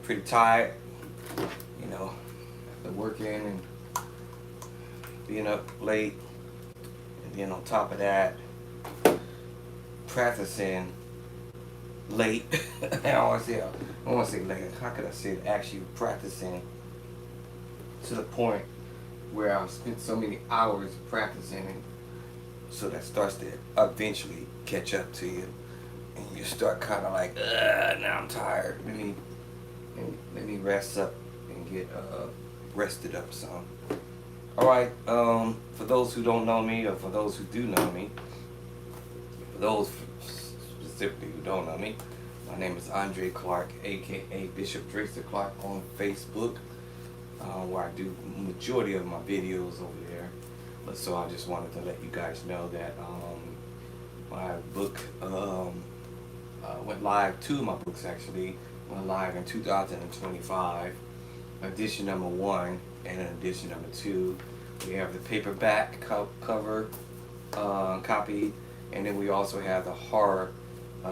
pretty tired, you know, after working and being up late, and then on top of that, practicing late. I don't want to say late. How could I say it? Actually practicing to the point where I've spent so many hours practicing, and so that starts to eventually catch up to you, and you start kind of like, now I'm tired. Let me rest up and get rested up some. All right. For those who don't know me, or for those who do know me, for those specifically who don't know me, my name is Andre Clark, aka Bishop Drexler Clark on Facebook, where I do majority of my videos over there. But so I just wanted to let you guys know that my book went live. Two of my books actually went live in 2025. Edition number one and edition number two. We have the paperback cover copy, and then we also have the horror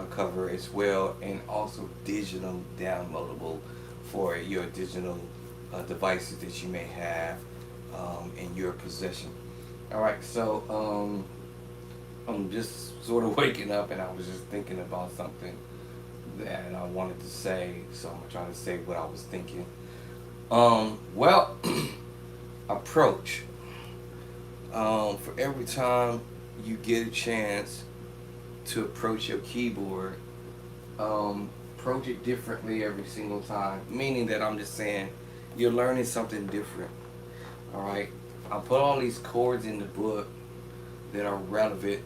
cover as well, and also digital downloadable for your digital devices that you may have in your possession. All right, so I'm just sort of waking up, and I was just thinking about something that I wanted to say, so I'm trying to say what I was thinking. Well, approach. For every time you get a chance to approach your keyboard, approach it differently every single time. Meaning that I'm just saying you're learning something different. All right. I put all these chords in the book that are relevant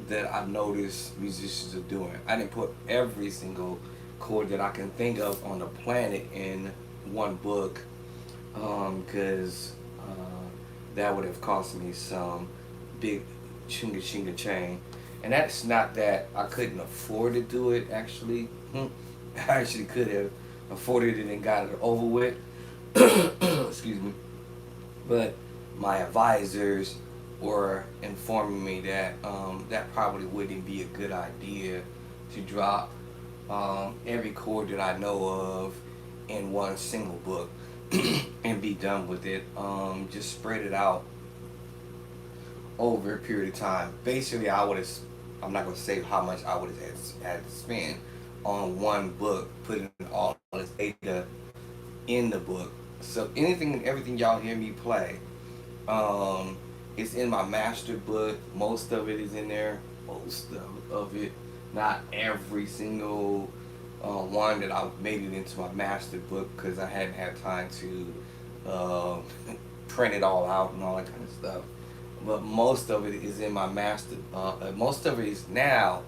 that I noticed musicians are doing. I didn't put every single chord that I can think of on the planet in one book, because that would have cost me some big chinga chinga chain. And that's not that I couldn't afford to do it, actually. I actually could have afforded it and got it over with. Excuse me. But my advisors were informing me that that probably wouldn't be a good idea to drop every chord that I know of in one single book and be done with it. Just spread it out over a period of time. Basically, I'm not going to say how much I would have had to spend on one book, putting all this data in the book. So anything and everything y'all hear me play, it's in my master book. Most of it is in there. Most of it, not every single one that I made it into my master book because I hadn't had time to print it all out and all that kind of stuff. But most of it is in my master. Most of it is now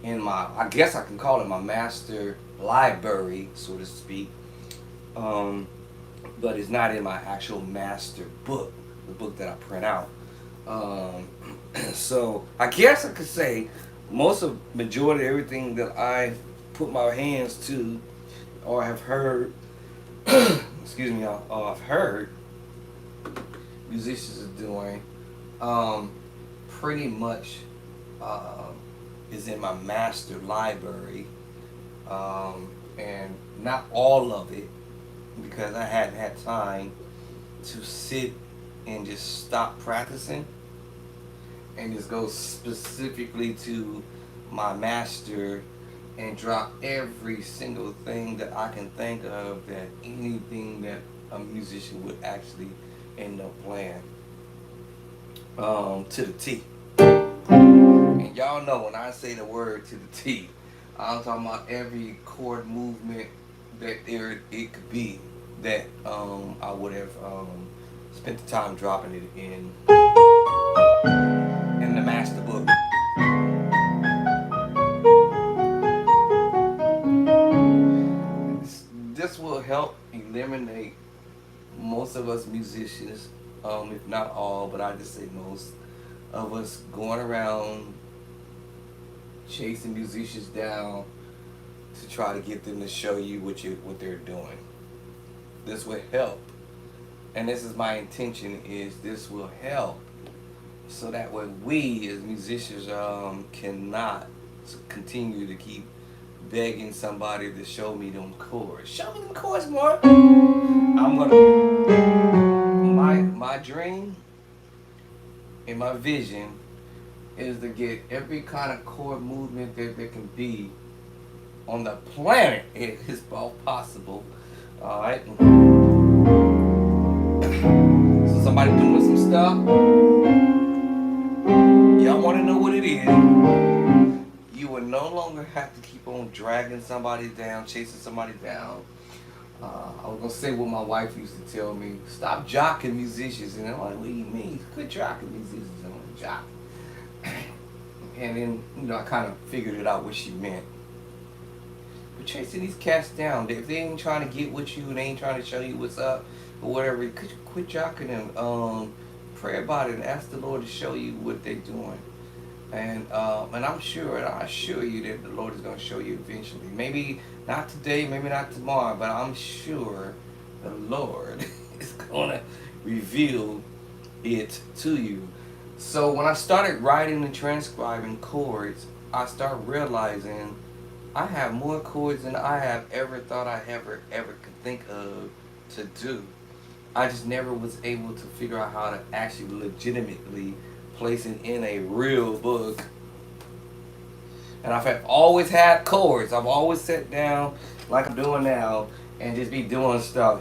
in my. I guess I can call it my master library, so to speak. But it's not in my actual master book, the book that I print out. Um, so I guess I could say most of majority of everything that I put my hands to or have heard, excuse me, or I've heard musicians are doing, um, pretty much uh, is in my master library, and not all of it because I hadn't had time to sit and just stop practicing and just go specifically to my master and drop every single thing that I can think of, that anything that a musician would actually end up playing, to the T. And y'all know when I say the word to the T, I'm talking about every chord movement that there it could be that I would have spent the time dropping it in the master book. This will help eliminate most of us musicians, if not all, but I just say most of us going around chasing musicians down to try to get them to show you what they're doing. This will help, and this is my intention: is this will help so that way we as musicians cannot continue to keep begging somebody to show me them chords. Show me them chords more. I'm gonna my dream and my vision is to get every kind of chord movement that there can be on the planet. It is all possible. Alright. So somebody doing some stuff. Y'all wanna know what it is. You will no longer have to keep on dragging somebody down, chasing somebody down. I was gonna say what my wife used to tell me: stop jocking musicians. And I'm like, what do you mean? Quit jocking musicians. I'm like, jock. And then, I kind of figured it out what she meant. But chasing these cats down, if they ain't trying to get with you, they ain't trying to show you what's up or whatever, could you quit jocking them? Pray about it and ask the Lord to show you what they're doing. And I'm sure, and I assure you that the Lord is going to show you eventually. Maybe not today, maybe not tomorrow, but I'm sure the Lord is going to reveal it to you. So when I started writing and transcribing chords, I started realizing I have more chords than I have ever thought I ever could think of to do. I just never was able to figure out how to actually legitimately place it in a real book. And I've always had chords. I've always sat down like I'm doing now and just be doing stuff.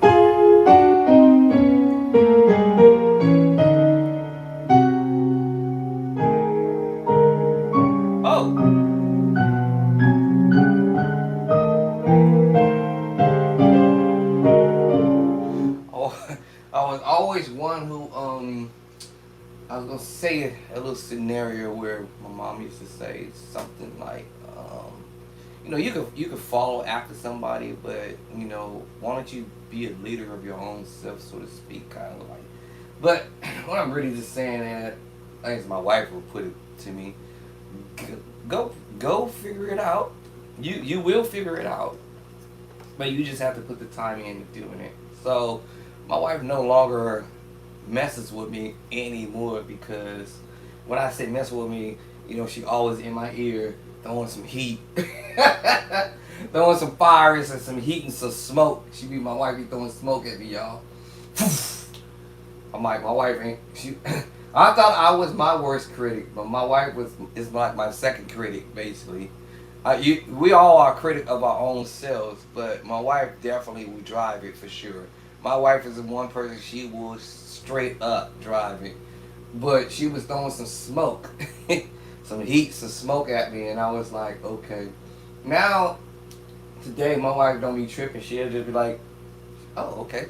I was always one who I was gonna say a little scenario where my mom used to say something like, you could follow after somebody, but why don't you be a leader of your own self, so to speak, kind of like. But what I'm really just saying, that, as my wife would put it to me, go figure it out. You will figure it out, but you just have to put the time into doing it. So my wife no longer messes with me anymore, because when I say mess with me, she always in my ear throwing some heat, throwing some fires and some heat and some smoke. My wife be throwing smoke at me, y'all. I'm like, my wife ain't, I thought I was my worst critic, but my wife is like my second critic, basically. We all are critic of our own selves, but my wife definitely will drive it for sure. My wife is the one person, she will straight up drive it. But she was throwing some smoke, some heat, some smoke at me, and I was like, okay. Now, today, my wife don't be tripping. She'll just be like, oh, okay.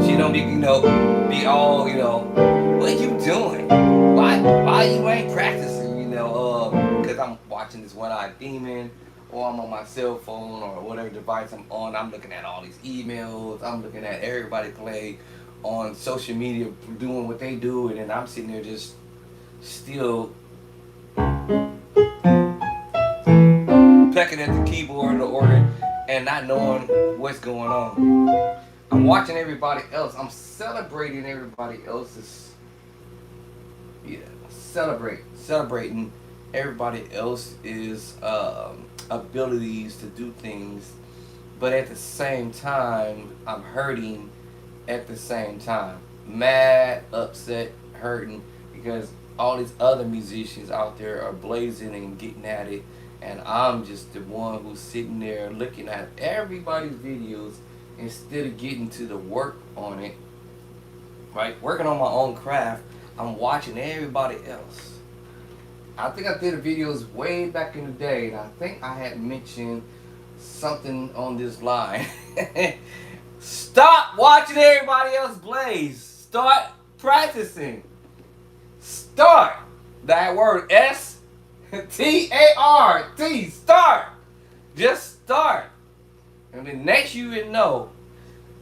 She don't be, be all, what are you doing? Why you ain't practicing, because I'm watching this one-eyed demon, or I'm on my cell phone, or whatever device I'm on. I'm looking at all these emails. I'm looking at everybody play on social media doing what they do, and then I'm sitting there just still pecking at the keyboard or the organ and not knowing what's going on. I'm watching everybody else. I'm celebrating everybody else's, celebrating everybody else's abilities to do things, but at the same time, I'm hurting at the same time. Mad, upset, hurting, because all these other musicians out there are blazing and getting at it, and I'm just the one who's sitting there looking at everybody's videos instead of getting to the work on it, right? Working on my own craft. I'm watching everybody else. I think I did videos way back in the day, and I think I had mentioned something on this line. Stop watching everybody else blaze. Start practicing. Start. That word S-T-A-R-T. Start. Just start. And then next you will know.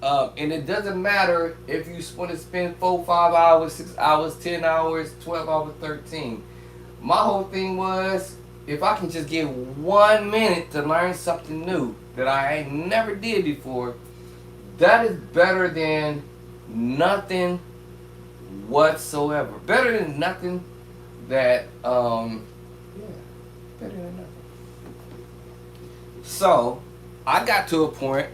And it doesn't matter if you want to spend 4, 5 hours, 6 hours, 10 hours, 12 hours, 13. My whole thing was, if I can just get 1 minute to learn something new that I ain't never did before, that is better than nothing whatsoever. Better than nothing that, better than nothing. So I got to a point,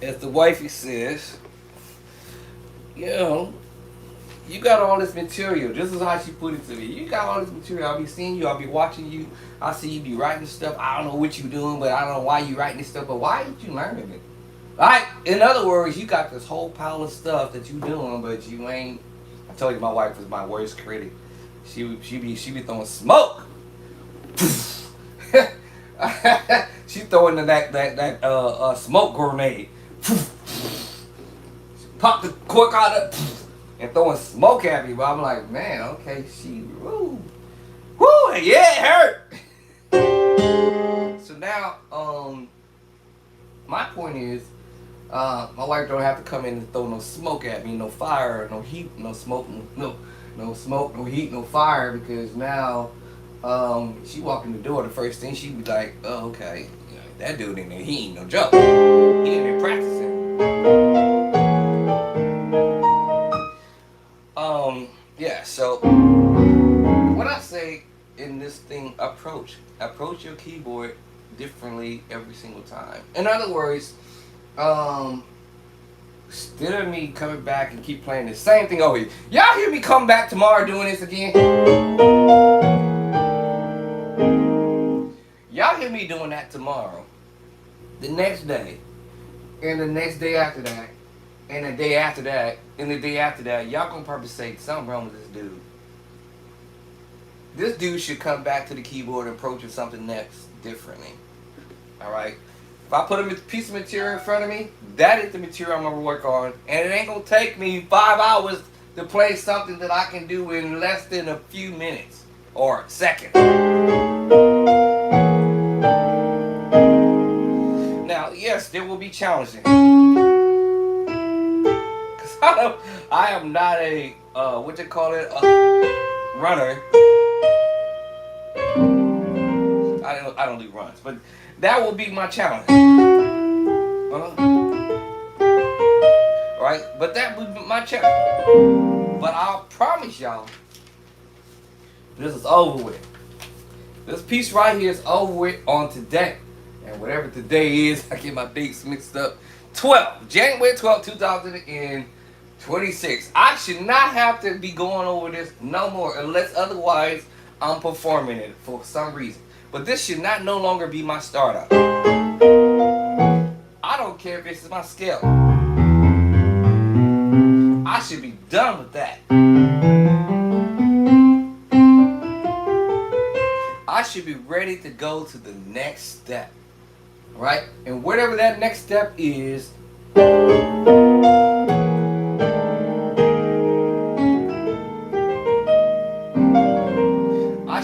as the wifey says, you know, you got all this material. This is how she put it to me. You got all this material. I'll be seeing you. I'll be watching you. I see you be writing stuff. I don't know what you doing, but I don't know why you writing this stuff. But why ain't you learning it? Like, in other words, you got this whole pile of stuff that you doing, but you ain't. I told you my wife was my worst critic. She be throwing smoke. She throwing that smoke grenade. Pop the cork out of and throwing smoke at me. But I'm like, man, okay, she woo, yeah, it hurt. So now, my point is, my wife don't have to come in and throw no smoke at me, no fire, no heat, no smoke, no smoke, no heat, no fire, because now, she walk in the door, the first thing she be like, oh, okay, that dude in there, he ain't no joke. He ain't been practicing. Yeah, so what I say in this thing, approach your keyboard differently every single time. In other words, instead of me coming back and keep playing the same thing over here, y'all hear me come back tomorrow doing this again? Y'all hear me doing that tomorrow, the next day, and the next day after that, and the day after that, and the day after that. Y'all gonna probably say something wrong with this dude. This dude should come back to the keyboard and approach with something next differently. Alright? If I put a piece of material in front of me, that is the material I'm gonna work on. And it ain't gonna take me 5 hours to play something that I can do in less than a few minutes or seconds. Now, yes, there will be challenging. Cause I am not a what you call it, a runner. I don't do runs, but that will be my challenge. Right? But that would be my challenge. But I'll promise y'all, this is over with. This piece right here is over with on today. And whatever today is, I get my dates mixed up. January 12th, 2026. I should not have to be going over this no more unless otherwise I'm performing it for some reason. But this should no longer be my startup. I don't care if this is my scale. I should be done with that. I should be ready to go to the next step. Right? And whatever that next step is, I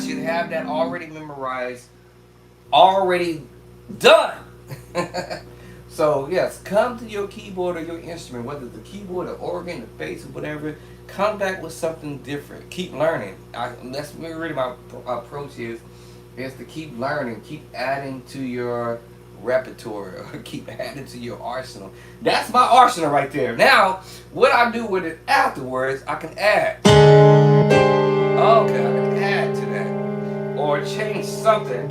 should have that already memorized, already done. So yes, come to your keyboard or your instrument, whether it's the keyboard or organ, the bass or whatever, come back with something different. Keep learning. That's really my approach is to keep learning, keep adding to your repertoire, or keep adding to your arsenal. That's my arsenal right there. Now, what I do with it afterwards, I can add. Okay, I can add to that. Or change something.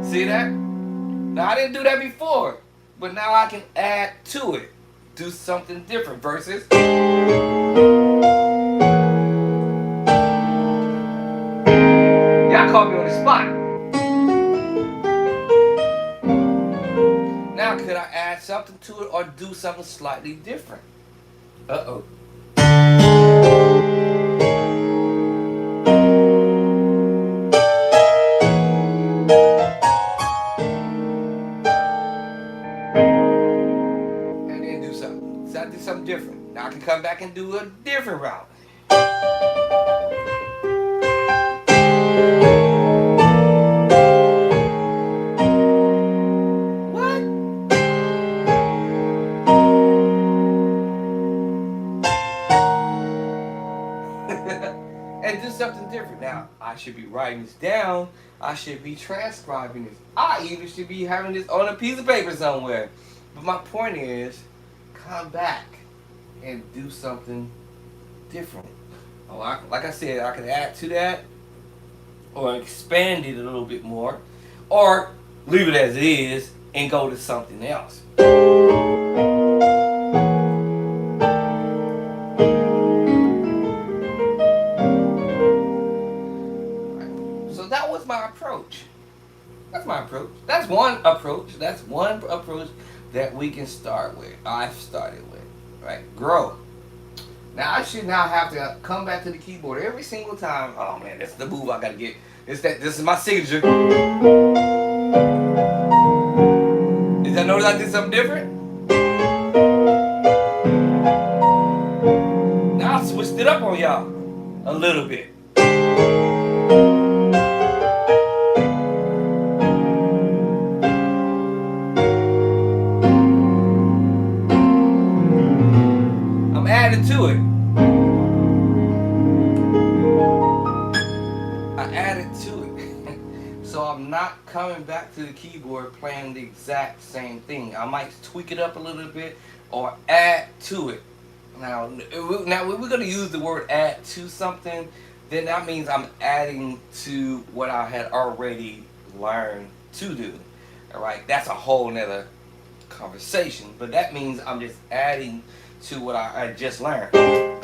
See that? Now, I didn't do that before, but now I can add to it. Do something different versus y'all caught me on the spot. Now could I add something to it or do something slightly different? Uh-oh. And then do something. So I do something different. Now I can come back and do a different route. And do something different. Now, I should be writing this down. I should be transcribing this. I even should be having this on a piece of paper somewhere. But my point is, come back and do something different. Oh, like I said, I can add to that or expand it a little bit more, or leave it as it is and go to something else. So that was my approach. That's my approach. That's one approach. That's one approach that we can start with. I've started with, right? Grow. Now I should now have to come back to the keyboard every single time. Oh man, that's the move I gotta get. This is my signature. Did y'all notice I did something different? Now I switched it up on y'all a little bit. I'm adding to it. I added to it. So I'm not coming back to the keyboard playing the exact same thing. I might tweak it up a little bit or add to it. Now if we're going to use the word add to something, then that means I'm adding to what I had already learned to do. All right, that's a whole nother conversation, but that means I'm just adding to what I just learned. I'm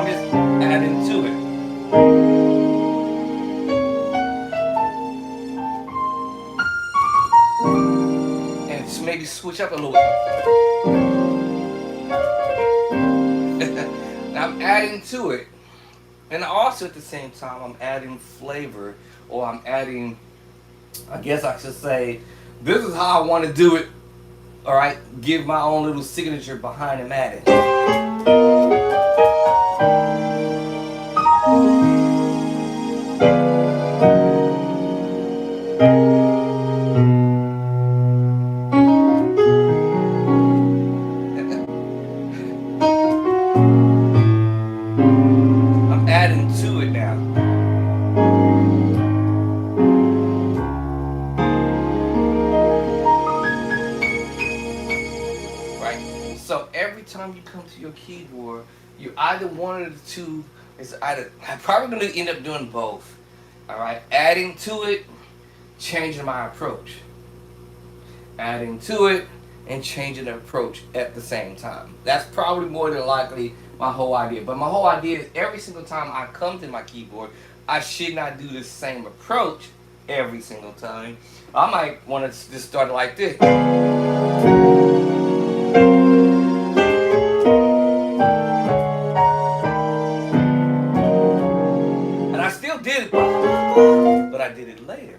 just adding to it. And maybe switch up a little bit. I'm adding to it. And also at the same time, I'm adding flavor, or I'm adding, I guess I should say, this is how I want to do it. All right, give my own little signature behind him at it. I'm adding to it now. So every time you come to your keyboard, you either one of the two is either. I'm probably going to end up doing both. All right, adding to it, changing my approach. Adding to it and changing the approach at the same time. That's probably more than likely my whole idea. But my whole idea is every single time I come to my keyboard, I should not do the same approach every single time. I might want to just start like this. Did it, but I did it later.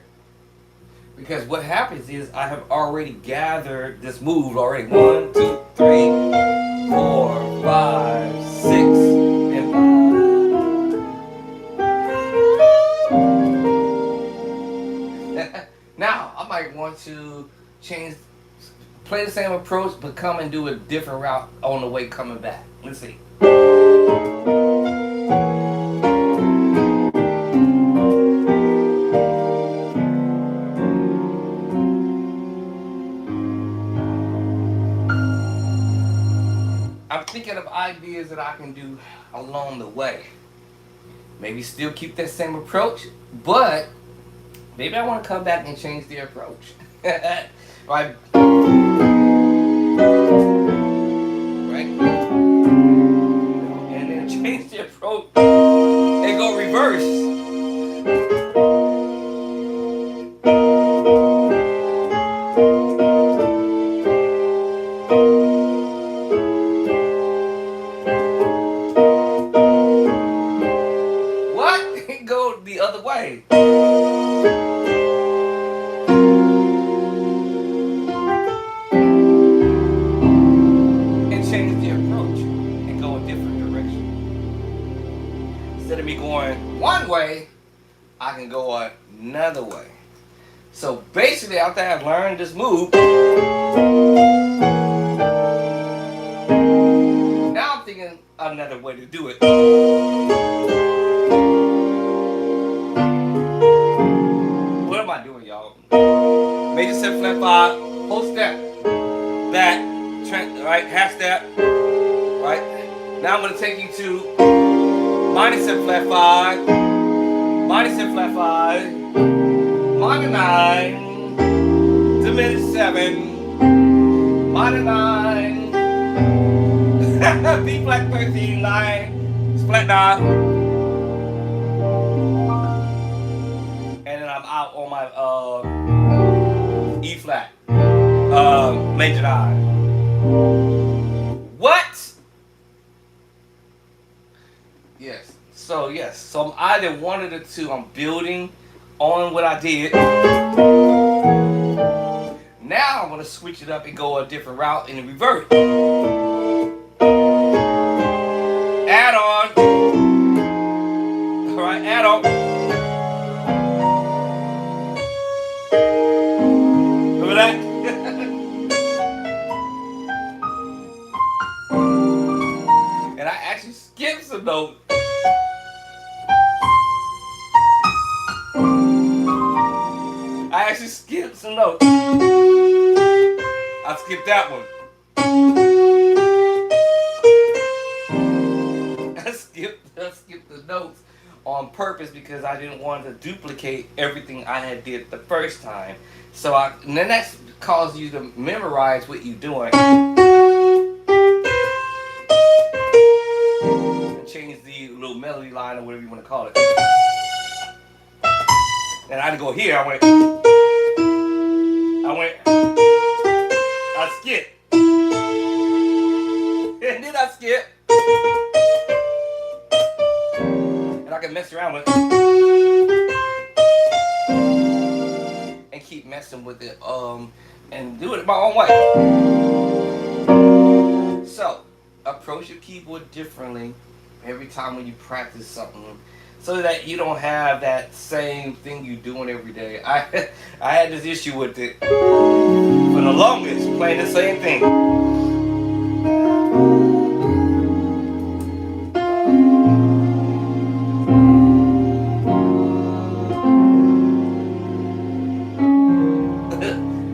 Because what happens is I have already gathered this move already. 1, 2, 3, 4, 5, 6, and 5. Now I might want to change, play the same approach, but come and do a different route on the way coming back. Let's see. I'm thinking of ideas that I can do along the way. Maybe still keep that same approach, but maybe I want to come back and change the approach. Right? Right? And then change the approach and go reverse. Go the other way. And change the approach and go a different direction. Instead of me going one way, I can go another way. So basically, after I've learned this move, now I'm thinking another way to do it. What am I doing, y'all? Major 7 flat 5, whole step, back, right, half step, right? Now I'm going to take you to minor 7 flat 5, minor 7 flat 5, minor 9, diminished 7, minor 9, B flat 13, 9, flat 9, and then I'm out on my E flat, major 9. What? Yes. So I'm either one of the two. I'm building on what I did. Now I'm gonna switch it up and go a different route and revert. Add on. All right, add on. Remember that? And I actually skipped some notes. I actually skipped some notes. I skipped that one. I skipped the notes on purpose because I didn't want to duplicate everything I had did the first time. So and then that caused you to memorize what you're doing. And change the little melody line or whatever you want to call it. And I didn't go here, I skipped. And then I skip. And I can mess around with it. And keep messing with it. And do it my own way. So, approach your keyboard differently every time when you practice something. So that you don't have that same thing you're doing every day. I had this issue with it for the longest, playing the same thing.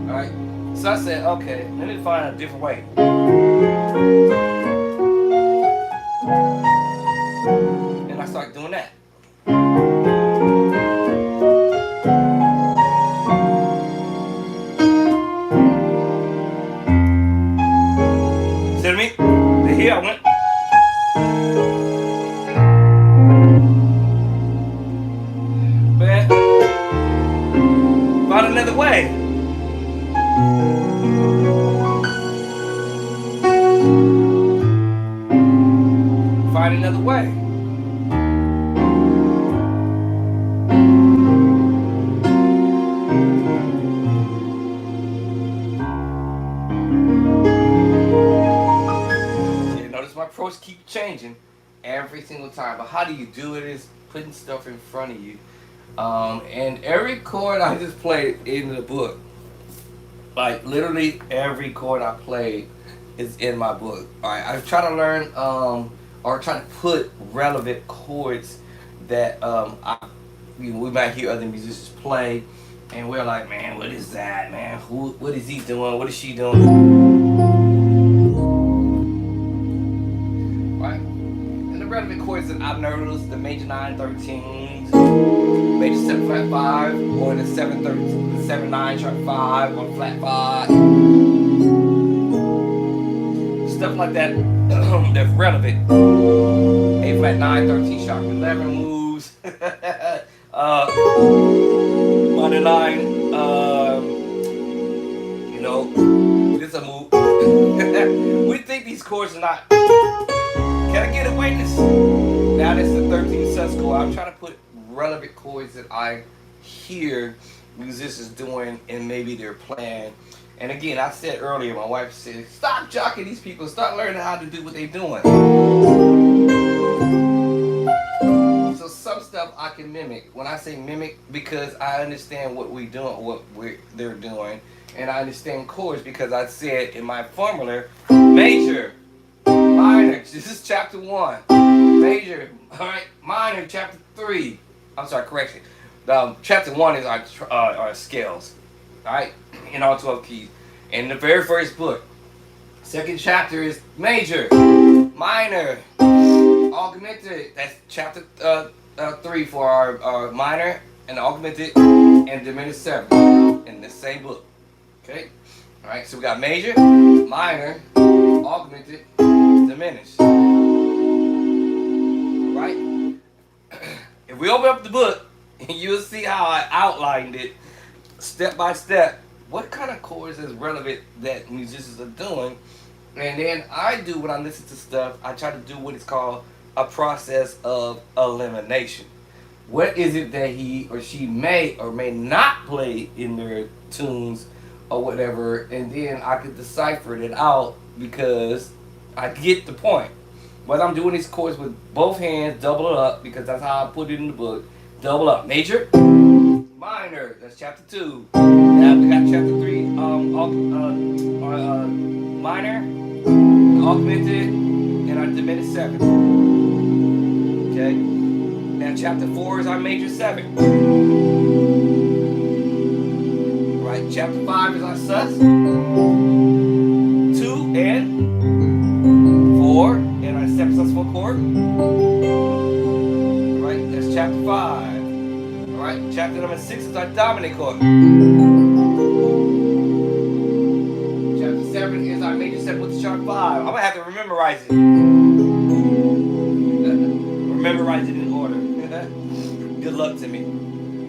Alright, so I said, okay, let me find a different way. And I started doing that. See what I mean? Here I went. But find another way. Find another way. My approach keeps changing every single time, but how do you do it is putting stuff in front of you, and every chord I just played in the book, like literally every chord I played is in my book. Alright, I try to learn or try to put relevant chords that we might hear other musicians play, and we're like, man, what is that, man? What is he doing? What is she doing? Relevant chords that I've noticed: the major 9 13s, major 7 flat 5, or the 7 13, the 7 9 sharp 5, or flat 5, stuff like that. That's relevant. A flat 9 13 sharp 11 moves. Minor 9, you know, this is a move. We think these chords are not. Can I get a witness? Now this is the 13th sus chord. I'm trying to put relevant chords that I hear musicians doing and maybe they're playing. And again, I said earlier, my wife said, stop jocking these people, start learning how to do what they're doing. So some stuff I can mimic. When I say mimic, because I understand what we're doing, they're doing. And I understand chords because I said in my formula, major, minor, this is chapter 1. Major, alright, minor, chapter 3. I'm sorry, correction. Chapter 1 is our scales, alright, in all 12 keys. In the very first book, Second chapter is major, minor, augmented. That's chapter 3 for our minor and augmented and diminished 7 in the same book. Okay? Alright, so we got major, minor, augmented, diminished. Alright? If we open up the book, you'll see how I outlined it step by step. What kind of chords is relevant that musicians are doing? And then I do, when I listen to stuff, I try to do what is called a process of elimination. What is it that he or she may or may not play in their tunes or whatever, and then I could decipher it out because I get the point. Whether I'm doing these chords with both hands, double it up, because that's how I put it in the book. Double up. Major, minor, that's chapter 2. Now we got chapter 3, minor, augmented, and our diminished 7. Okay? Now chapter 4 is our major 7. Right? Chapter 5 is our sus. 2 and 4 and our 7 sus4 chord. Right? That's chapter 5. Alright? Chapter number 6 is our dominant chord. Chapter 7 is our major 7 with the sharp 5. I'm gonna have to memorize it. Memorize it in order. Good luck to me.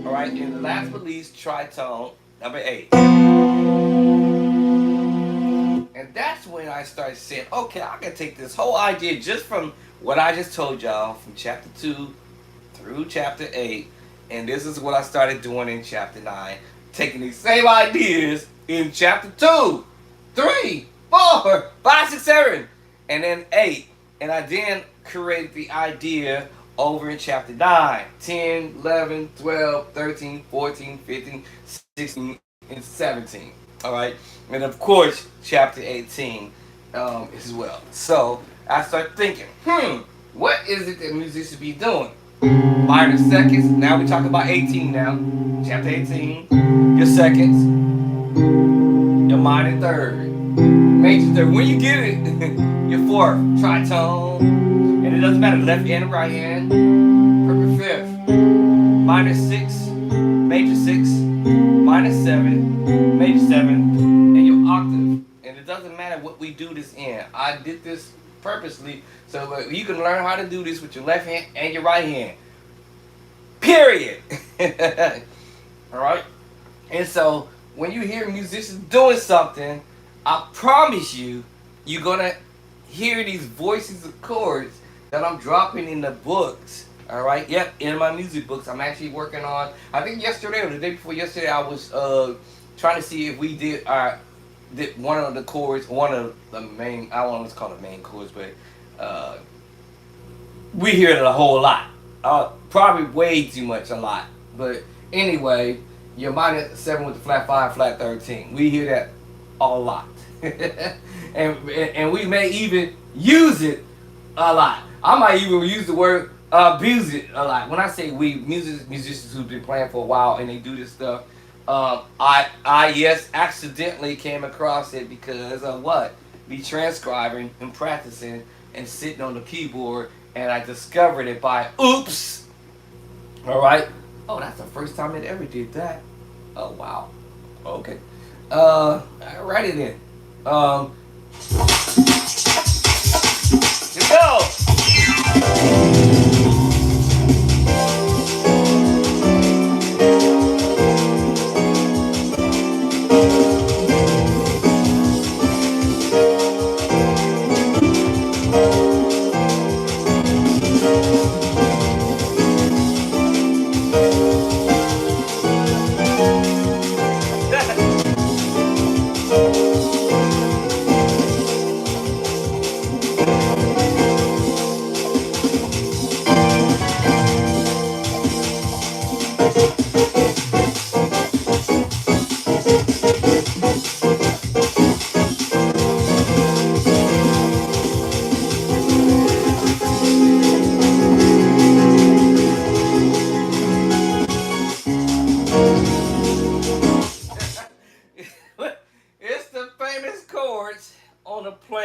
Alright, and the last but least, tritone, number 8. And that's when I started saying, okay, I can take this whole idea just from what I just told y'all, from chapter 2 through chapter 8, and this is what I started doing in chapter 9. Taking these same ideas in chapter 2, 3, 4, 5, 6, 7, and then 8. And I then created the idea over in chapter 9, 10, 11, 12, 13, 14, 15, 16, and 17. Alright? And of course, chapter 18 as well. So, I start thinking, what is it that musicians be doing? Minor seconds. Now we talk about 18 now. Chapter 18. Your seconds. Your minor third. Major third. When you get it, your fourth. Tritone. And it doesn't matter left hand or right hand. Perfect fifth. Minor 6. Major 6. Minor 7. Major 7. And your octave. And it doesn't matter what we do this in. I did this purposely so you can learn how to do this with your left hand and your right hand. Period. Alright? And so when you hear musicians doing something, I promise you, you're gonna hear these voices of chords that I'm dropping in the books. Alright? Yep, in my music books. I'm actually working on, I think yesterday or the day before yesterday, I was trying to see if we did one of the chords, one of the main, I don't want to call it main chords, but we hear it a whole lot. Probably way too much, a lot. But anyway, your minor 7 with the flat 5, flat 13. We hear that a lot. and we may even use it a lot. I might even use the word abuse it a lot. When I say we, musicians who've been playing for a while and they do this stuff, I yes, accidentally came across it because of what? Be transcribing and practicing and sitting on the keyboard, and I discovered it by oops. Alright? Oh, that's the first time it ever did that. Oh, wow. Okay. Alrighty then. Here we go.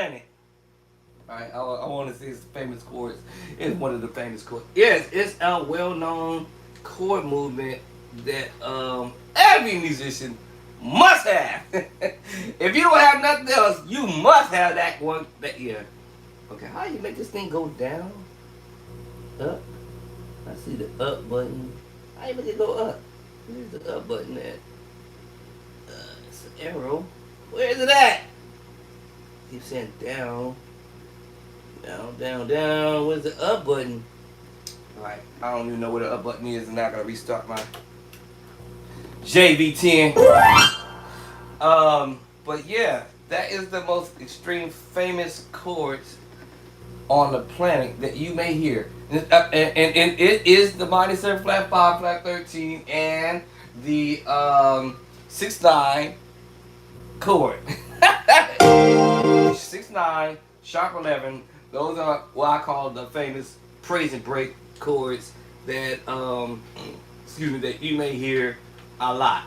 planet. Alright, I want to see his famous chords. It's one of the famous chords. Yes, it's a well-known chord movement that every musician must have. If you don't have nothing else, you must have that one. Okay, how do you make this thing go down? Up? I see the up button. How you make it go up? Where's the up button at? It's an arrow. Where is it at? Keep saying down. Down, down, down. Where's the up button? Alright, I don't even know where the up button is, and now I gotta restart my JV10. But yeah, that is the most extreme famous chords on the planet that you may hear. And it is the minor 7 flat 5 flat 13 and the 6/9 chord. 6/9 sharp 11. Those are what I call the famous praise and break chords that that you may hear a lot.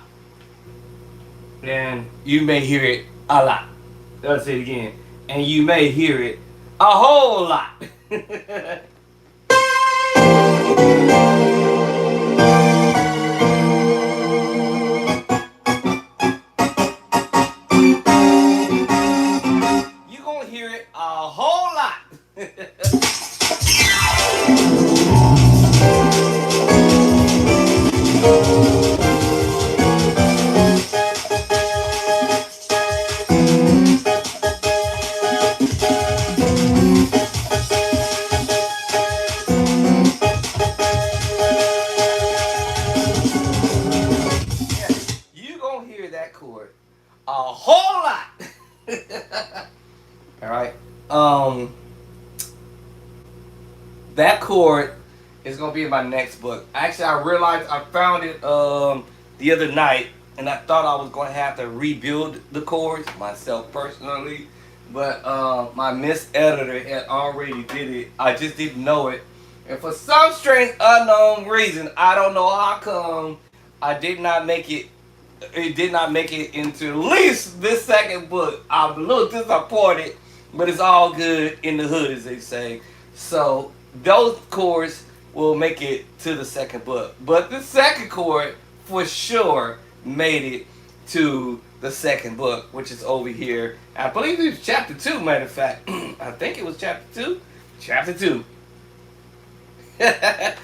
And you may hear it a lot. Let's say it again. And you may hear it a whole lot. You're gonna hear it a whole lot. A whole lot. All right. That chord is gonna be in my next book. Actually, I realized I found it the other night, and I thought I was gonna have to rebuild the chords myself personally, but my miss editor had already did it. I just didn't know it, and for some strange unknown reason, I don't know how come I did not make it. It did not make it into at least this second book. I'm a little disappointed, but it's all good in the hood, as they say. So those chords will make it to the second book. But the second chord for sure made it to the second book, which is over here. I believe it was chapter 2, matter of fact. I think it was chapter 2. Chapter 2.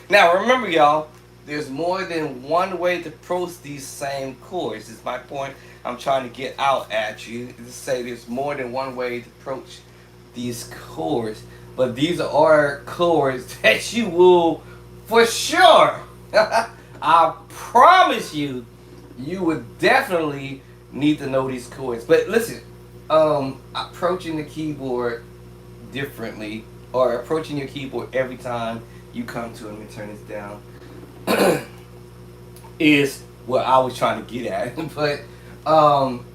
Now remember, y'all, there's more than one way to approach these same chords. This is my point I'm trying to get out at you. To say there's more than one way to approach these chords. But these are chords that you will, for sure, I promise you, you would definitely need to know these chords. But listen, approaching the keyboard differently, or approaching your keyboard every time you come to it. Let me turn this down. Is what I was trying to get at. But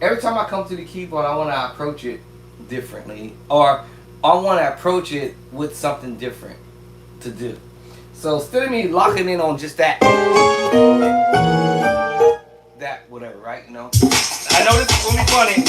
every time I come to the keyboard, I want to approach it differently, or I want to approach it with something different to do. So instead of me locking in on just that whatever, right? You know, I know this is gonna be funny.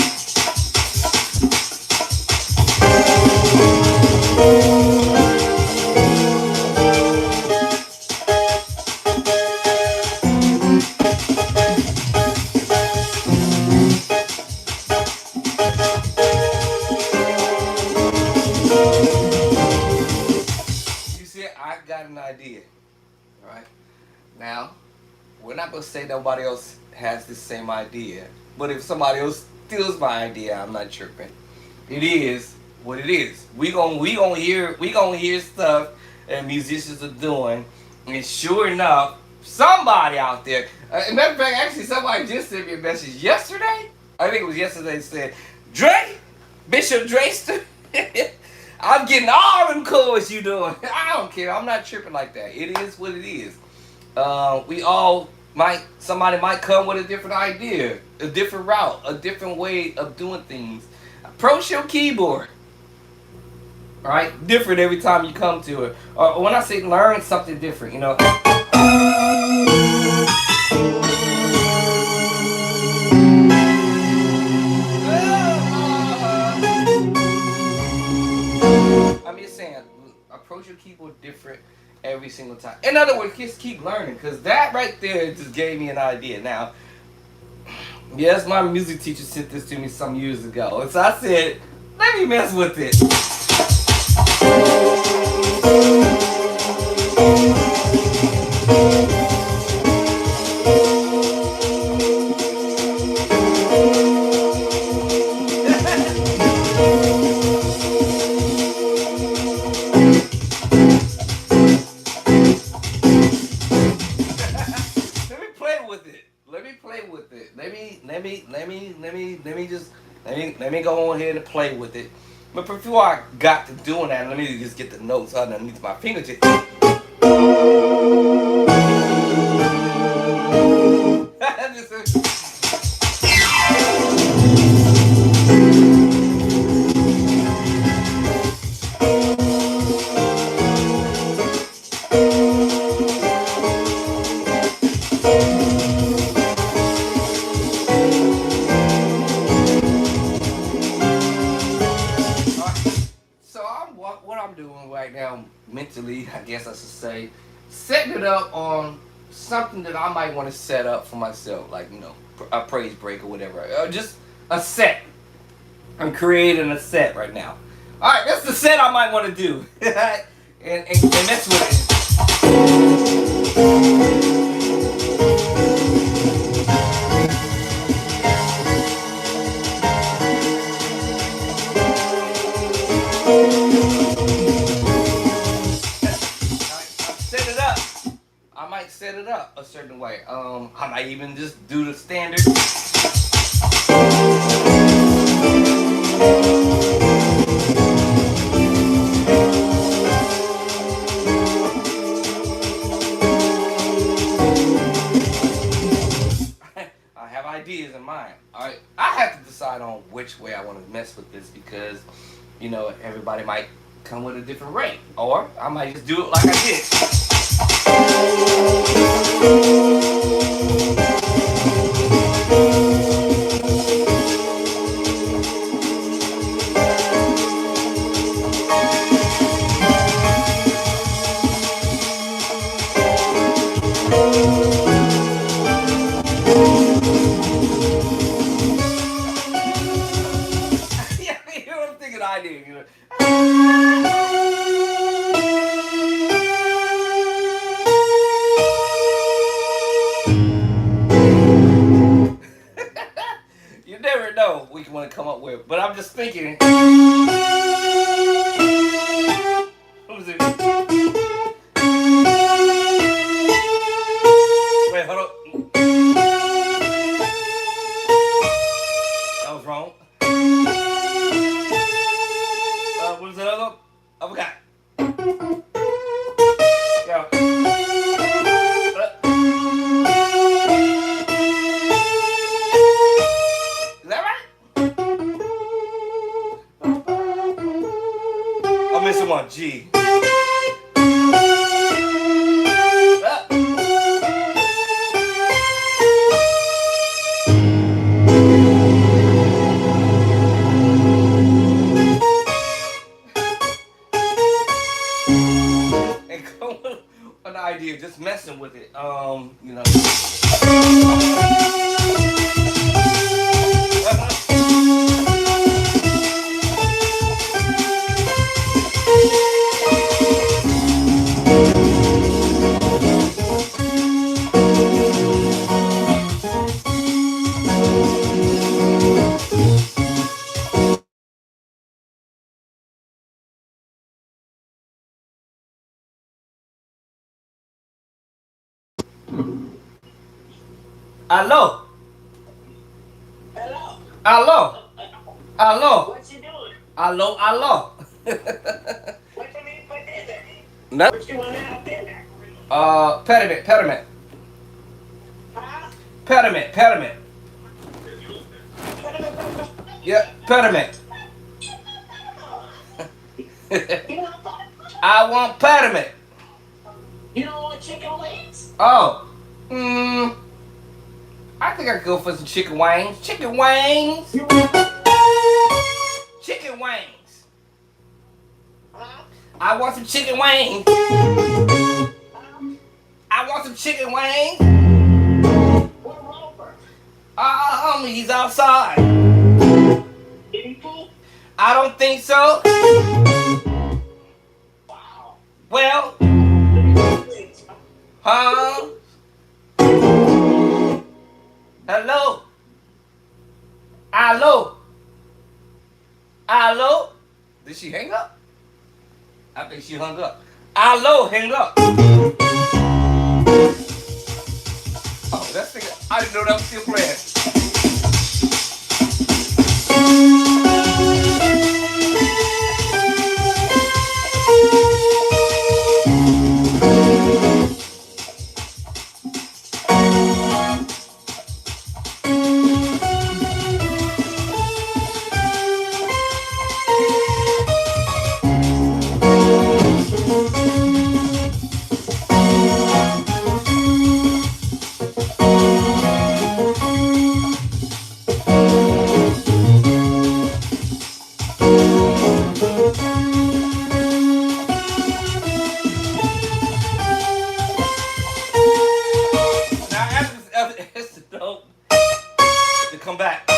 Idea. All right. Now, we're not gonna say nobody else has the same idea, but if somebody else steals my idea, I'm not tripping. It is what it is. We gonna hear stuff that musicians are doing, and sure enough, somebody out there. Matter of fact, actually, somebody just sent me a message yesterday. I think it was yesterday. Said, "Dre, Bishop Drayster." I'm getting all them chords you doing. I don't care. I'm not tripping like that. It is what it is. Somebody might come with a different idea, a different route, a different way of doing things. Approach your keyboard. All right? Different every time you come to it. Or when I say learn something different, you know. I'm just saying, approach your keyboard different every single time. In other words, just keep learning, because that right there just gave me an idea. Now, yes, my music teacher sent this to me some years ago, and so I said, let me mess with it. Let me play with it. Let me play with it. Let me go on here and play with it. But before I got to doing that, let me just get the notes underneath my fingertips. What I'm doing right now, mentally, I guess I should say, setting it up on something that I might want to set up for myself, like a praise break or whatever, just a set. I'm creating a set right now. All right, that's the set I might want to do, and mess with it. I might set it up a certain way. I might even just do the standard. I have ideas in mind. Alright, I have to decide on which way I want to mess with this, because everybody might come with a different rate, or I might just do it like I did. Yeah, I'm thinking I did. You never know what you want to come up with, but I'm just thinking. Who's it? Wait, hold on. That was wrong. What was the other one? I forgot. Yeah. Is that right? I'm missing one. G. And come with an idea, just messing with it. Aló. Hello. Aló. Aló. What you doing? Aló, aló. What you mean put in there? No. What you want out there? Pediment. Huh? Pediment. Yeah, pediment. You want what? I want pediment. You don't want chicken wings? Oh. I think I could go for some chicken wings. Chicken wings. You want Chicken wings. I want some chicken wings. Um, I want some chicken wings. what Rover? He's outside. Eating food? I don't think so. Wow. Well, Please. huh? Hello? Hello? Hello? Did she hang up? I think she hung up. Hello, hang up. Oh, that's the, I didn't know that was still playing. Now after this other incident, to come back.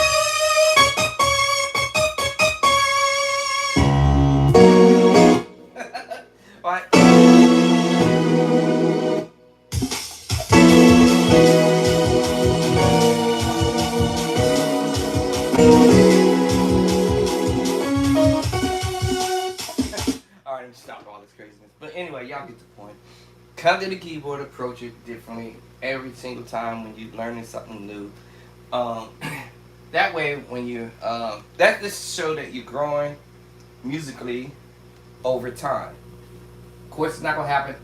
Alright. Alright, let me stop all this craziness. But anyway, y'all get the point. Come to the keyboard, approach it differently every single time when you're learning something new. That way, when you that just show that you're growing musically over time. Of course, it's not gonna happen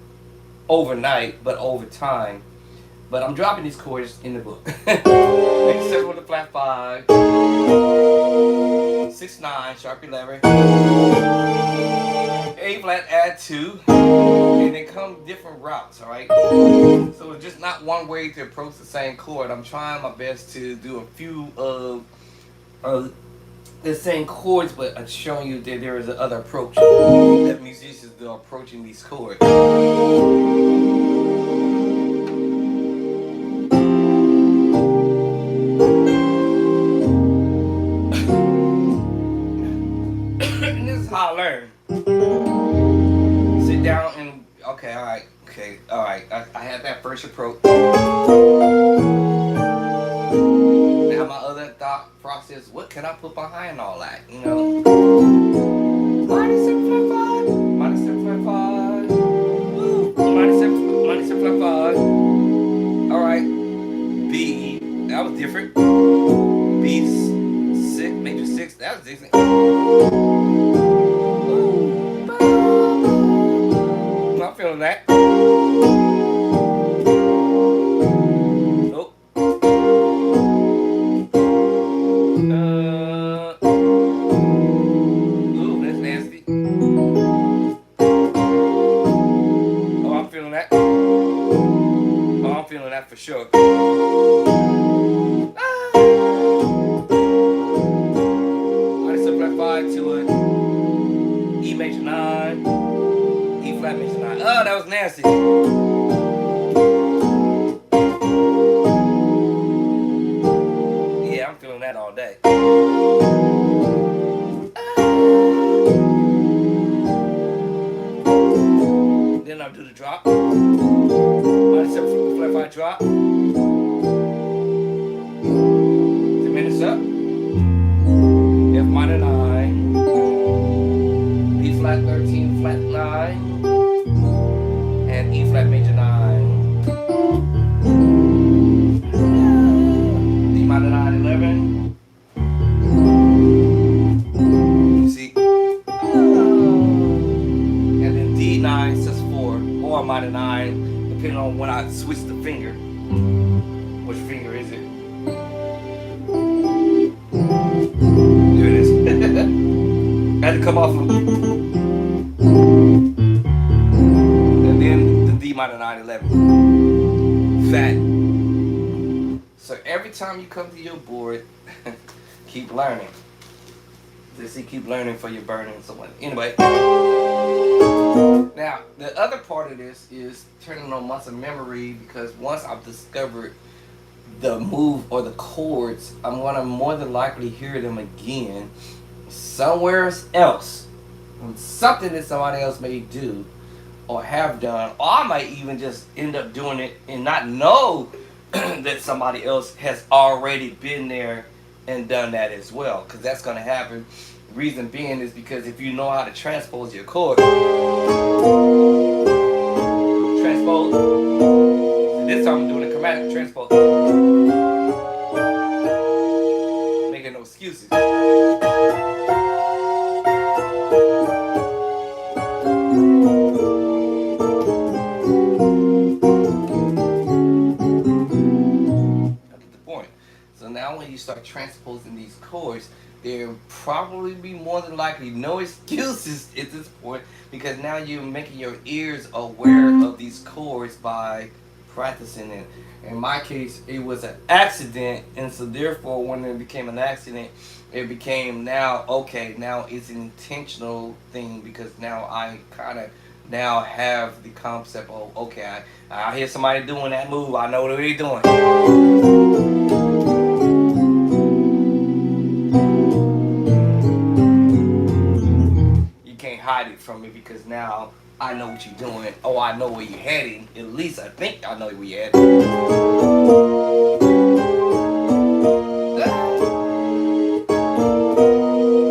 overnight, but over time. But I'm dropping these chords in the book. Make 7 with a flat 5, 6/9, sharp 11, A flat add 2, and they come different routes. All right. So it's just not one way to approach the same chord. I'm trying my best to do a few of the same chords, but I'm showing you that there is another approach that musicians do approaching these chords. And this is how I learn. Sit down and okay, all right, okay, all right. I had that first approach. Now my other thought process: what can I put behind all that? You know, minus 7.5, minus 7.5, minus 7.5. All right, B. That was different. B 6, major 6. That was different. I'm feeling that. Nope. Ooh, that's nasty. Oh, I'm feeling that. Oh, I'm feeling that for sure. Minus 7.5 to a E major 9, E flat major 9. Oh, that was nasty. Yeah, I'm feeling that all day. Then I'll do the drop. Minus 7 flat 5 drop. Diminish up. F minor 9. B flat 13 flat 9. And E flat major 9. D minor 9 11. You see? And then D9 sus 4 or minor 9, depending on when I switch the finger. Which finger is it? There it is. Had to come off of. And then the D minor 9 11. Fat. So every time you come to your board, keep learning. Just keep learning for your burning and so on. Anyway. Now, the other part of this is turning on muscle memory, because once I've discovered the move or the chords, I'm gonna more than likely hear them again somewhere else, from something that somebody else may do or have done, or I might even just end up doing it and not know that somebody else has already been there and done that as well, because that's gonna happen. Reason being is because if you know how to transpose your chord, transpose. This time I'm doing a chromatic transpose, making no excuses. I get the point. So now when you start transposing these chords, there probably be more than likely no excuses at this point, because now you're making your ears aware of these chords by practicing it. In my case, it was an accident, and so therefore when it became an accident, it became now okay, now it's an intentional thing, because now I kind of now have the concept of okay, I hear somebody doing that move, I know what they're doing. You can't hide it from me, because now I know what you're doing. Oh, I know where you're heading. At least I think I know where you're heading.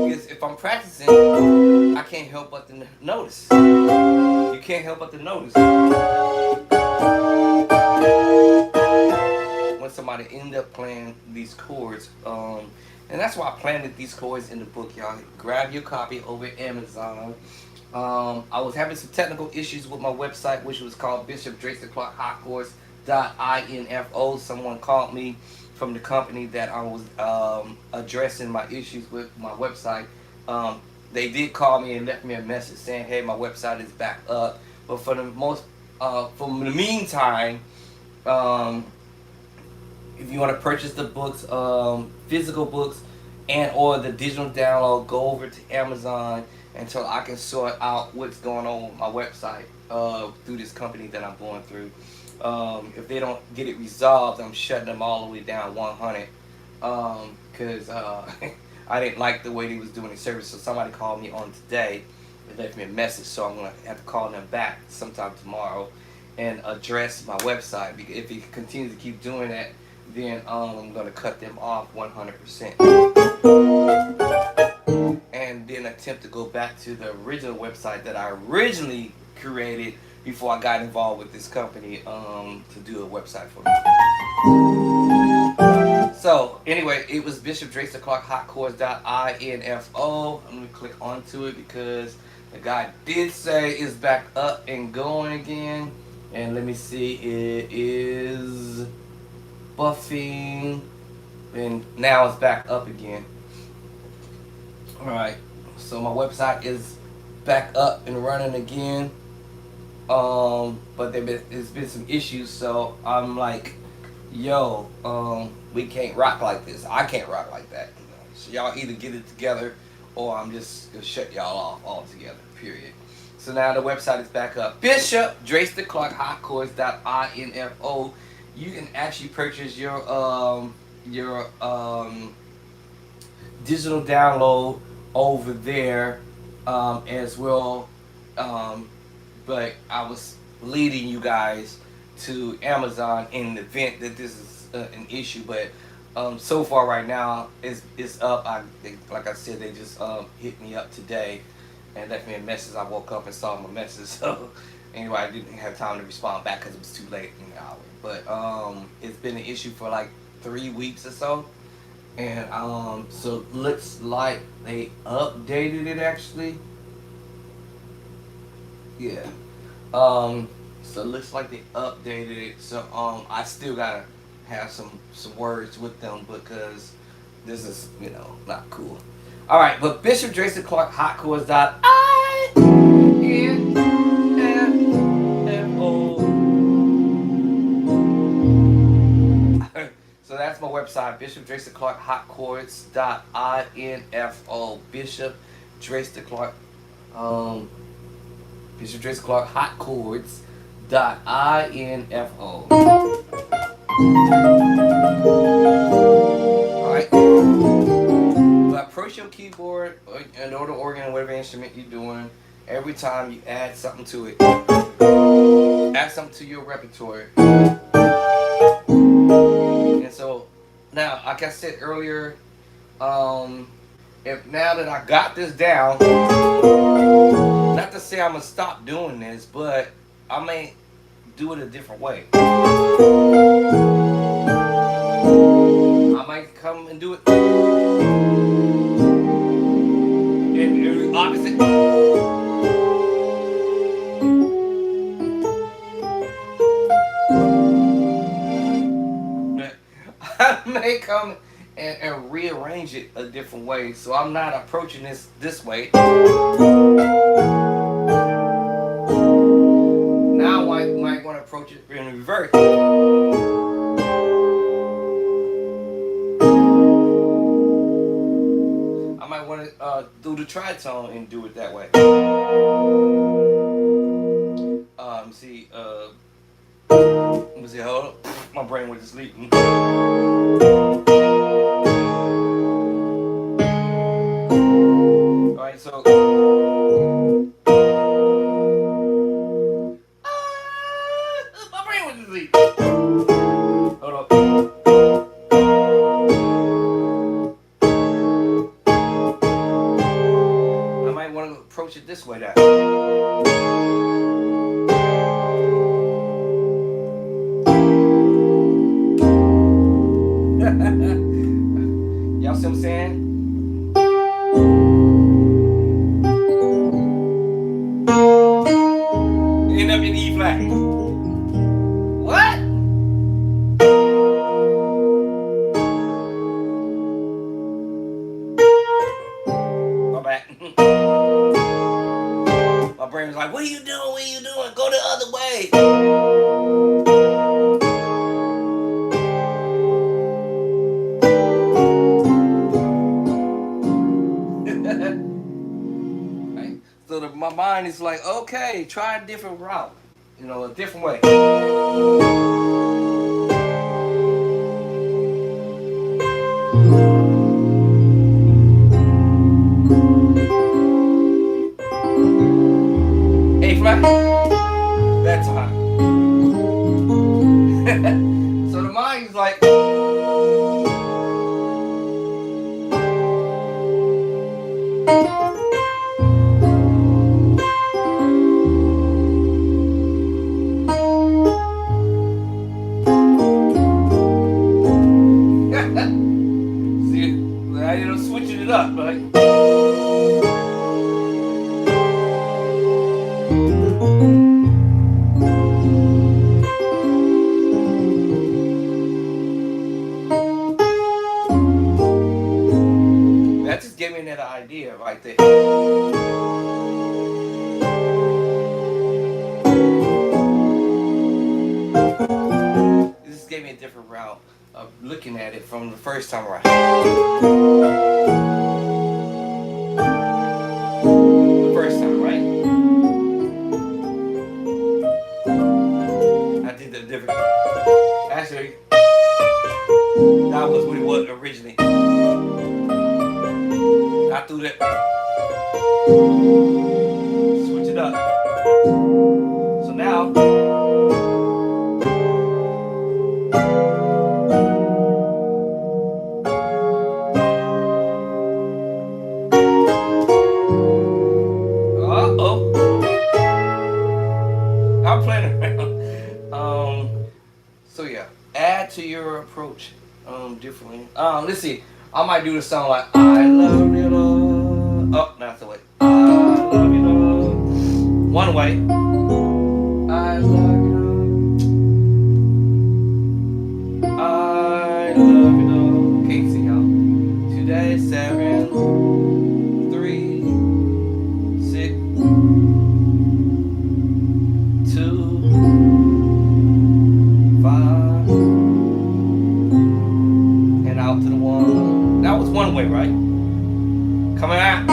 Because if I'm practicing, I can't help but to notice. You can't help but to notice when somebody end up playing these chords. And that's why I planted these chords in the book, y'all. Grab your copy over at Amazon. I was having some technical issues with my website, which was called Bishop Drayson Clark Hot Chords.info. Someone called me from the company that I was addressing my issues with my website. They did call me and left me a message saying, "Hey, my website is back up." But for the meantime, if you want to purchase the books, physical books, and or the digital download, go over to Amazon until I can sort out what's going on with my website through this company that I'm going through. If they don't get it resolved, I'm shutting them all the way down 100, because I didn't like the way they was doing the service. So somebody called me on today and left me a message, so I'm going to have to call them back sometime tomorrow and address my website, because if it continues to keep doing that, then I'm going to cut them off 100%. And then attempt to go back to the original website that I originally created before I got involved with this company to do a website for me. So anyway, it was Bishop Drayson Clark Hot Chords.info. I'm going to click onto it because the guy did say it's back up and going again. And let me see, it is buffing, and now it's back up again. Alright, so my website is back up and running again. But there's been some issues, so I'm like, yo, we can't rock like this. I can't rock like that. So y'all either get it together, or I'm just gonna shut y'all off altogether, period. So now the website is back up. Bishop Drayson Clark Hot Chords.info. You can actually purchase your digital download over there as well. But I was leading you guys to Amazon in the event that this is an issue. But so far right now it's up. Like I said, they just hit me up today and left me a message. I woke up and saw my message. So anyway, I didn't have time to respond back because it was too late in the hour. But it's been an issue for like 3 weeks or so. And so looks like they updated it actually. Yeah. So it looks like they updated it. So I still gotta have some words with them because this is, not cool. Alright, but Bishop Drayson Clark Hot Chords.info. So that's my website, Bishop Drayson Clark Hot Chords.info. Bishop Drayson Clark Bishop Tracy Clark Hot Chords .info. Alright. But approach your keyboard or the organ or whatever instrument you're doing every time you add something to it. Add something to your repertoire. And so now, like I said earlier, if now that I got this down, not to say I'm gonna stop doing this, but I may do it a different way. I might come and do it in the opposite. I may come and rearrange it a different way, so I'm not approaching this way. Now I might want to approach it in reverse. I might want to do the tritone and do it that way. Let me see. Let me see. Hold up. My brain went to sleep. Alright, so my brain went to sleep. Hold up. I might want to approach it this way now. Y'all see what I'm saying? End up in E flat. What? My bad. My brain was like, what are you doing? What are you doing? Go the other way. Right? So my mind is like, okay, try a different route. You know, a different way. A flat. That's high. So the mind is like, see, I ended up switching it up, right? That just gave me that idea right there. This just gave me a different route of looking at it from the first time around. The first time, right? I did that different. Actually, that was what it was originally. I threw that. Switch it up. So now. I'm playing around. So yeah, add to your approach differently. Let's see. I might do the song like I love you, love. Oh, not the way. I love you, love. One way. I love you, love. I love you, love. Can't sing y'all. Today 7, 3, 6, 2, 5, and out to the 1. That was one way, right? Coming out.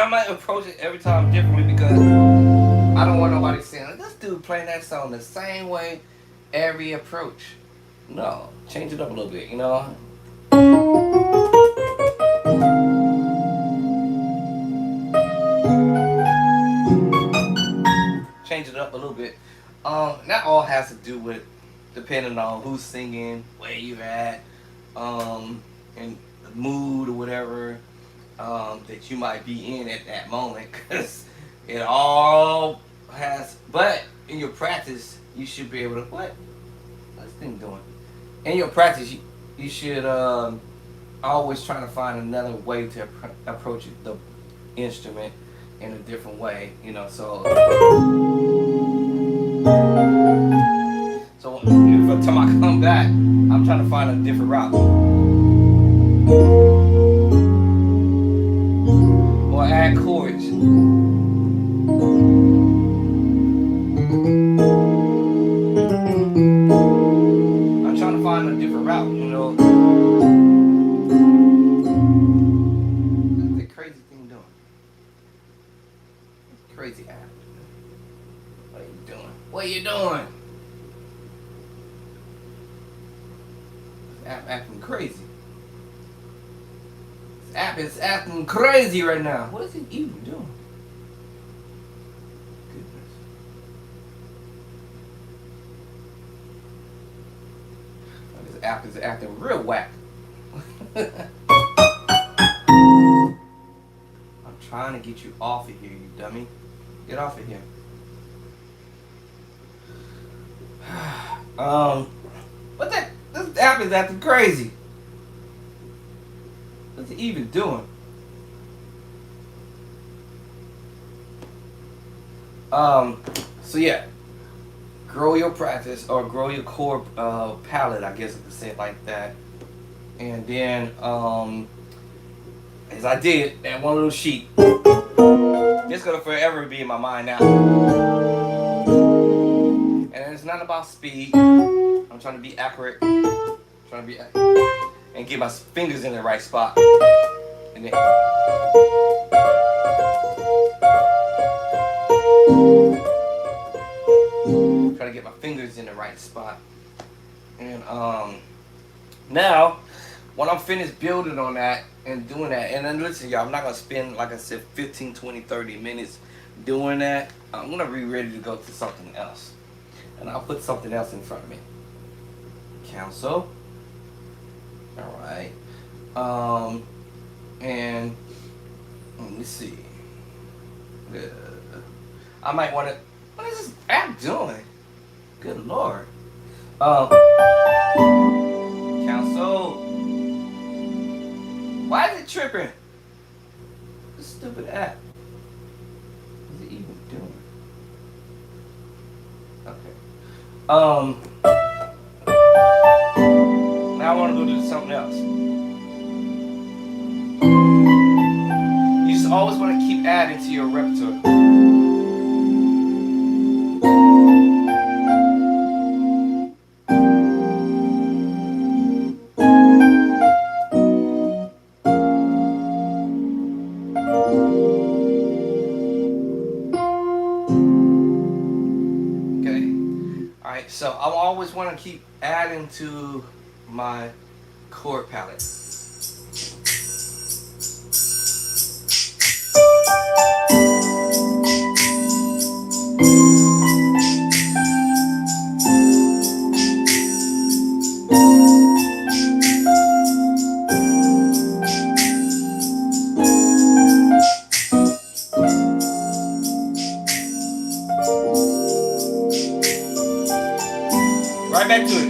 I might approach it every time differently because I don't want nobody saying like, this dude playing that song the same way every approach. No, change it up a little bit, you know. Change it up a little bit. That all has to do with depending on who's singing, where you at, and the mood or whatever that you might be in at that moment. Cause it all has. But in your practice, you should be able to what's this thing doing? In your practice, you should always try to find another way to approach it, the instrument in a different way. You know, so every time I come back, I'm trying to find a different route. Or add chords. I'm trying to find a different route, you know. What's the crazy thing doing? Crazy app. What are you doing? What are you doing? This app acting crazy. This app is acting crazy right now. What is it even doing? Goodness. This app is acting real whack. I'm trying to get you off of here, you dummy. Get off of here. What that? This app is acting crazy. What's it even doing? So yeah, grow your practice or grow your core palette, I guess I could say it like that. And then, as I did that one little sheet, it's gonna forever be in my mind now. And it's not about speed. I'm trying to be accurate. And get my fingers in the right spot. And then try to get my fingers in the right spot. And now when I'm finished building on that and doing that, and then listen y'all, I'm not gonna spend, like I said, 15, 20, 30 minutes doing that. I'm gonna be ready to go to something else. And I'll put something else in front of me. Council. Alright. And let me see. I might want to. What is this app doing? Good lord. Council. Why is it tripping? This stupid app. What is it even doing? Okay. Now I want to go do something else. You just always want to keep adding to your repertoire. So I always want to keep adding to my chord palette. Right back to it.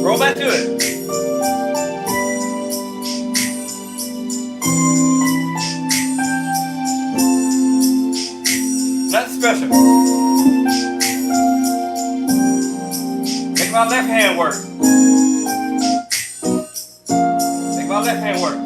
Roll back to it. Nothing special. Make my left hand work. Make my left hand work.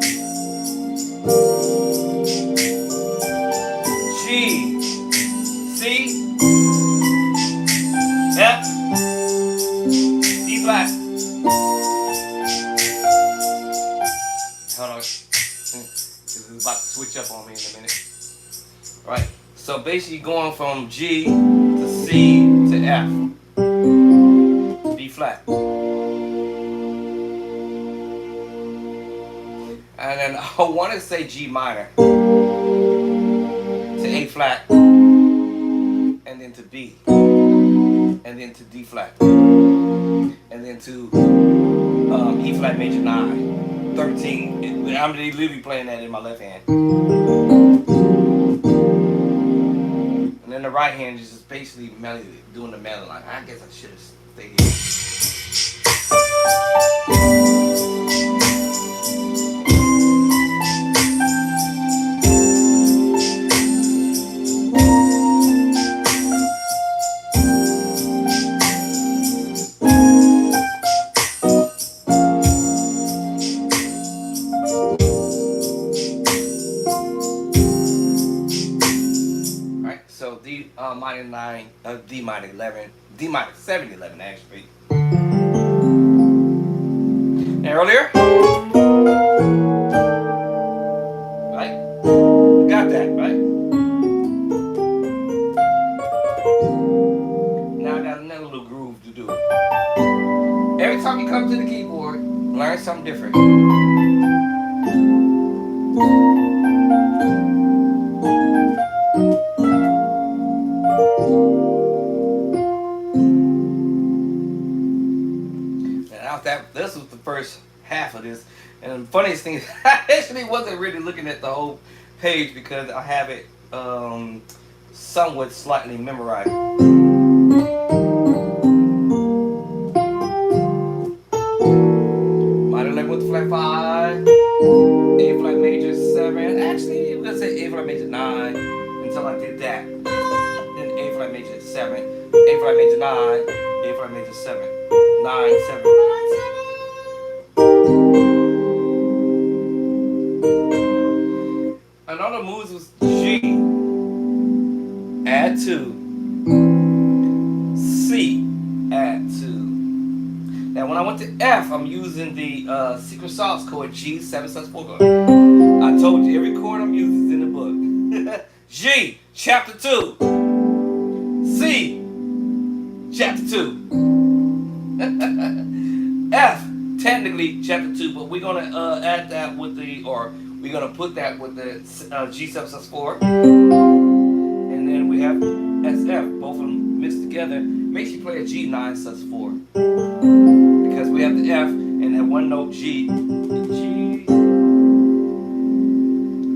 about to switch up on me in a minute. Right. So basically going from G to C to F. B flat. And then I want to say G minor to A flat, and then to B, and then to D flat, and then to E flat major 9, 13. I'm literally playing that in my left hand. And then the right hand is just basically doing the melody line. I guess I should have stayed here. So D minor 9, D minor 11, D minor 7, 11 actually. And earlier, right? Got that, right? Now I got another little groove to do. Every time you come to the keyboard, learn something different. This was the first half of this, and the funniest thing is I actually wasn't really looking at the whole page because I have it somewhat slightly memorized. Minor 11 with the flat 5, A flat major 7. Actually, I'm gonna say A flat major 9 until I did that. Then A flat major 7, A flat major 9, A flat major 7, 9 7 9 7. Another moves was G, add 2, C, add 2. Now when I went to F, I'm using the secret sauce chord G, 7/4 chord. I told you every chord I'm using is in the book. G, chapter 2. C, chapter 2. F, technically chapter 2, but we're gonna add that with the, or we're gonna put that with the G7/4, and then we have SF, both of them mixed together. Makes you play a G9/4 because we have the F and that one note G. G.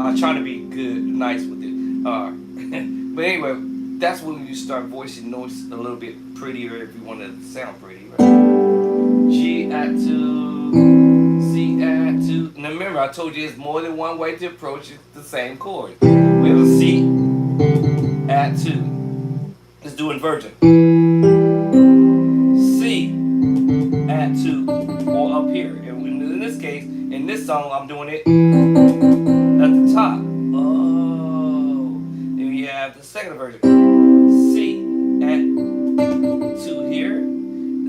I'm trying to be good, nice with it. But anyway, that's when you start voicing notes a little bit prettier if you want to sound pretty, right? G add 2, C add 2. Now remember, I told you there's more than one way to approach the same chord. We have a C add 2. Let's do inversion. C add 2, or up here. And in this case, in this song, I'm doing it at the top. Oh, then we have the second version. C add 2 here.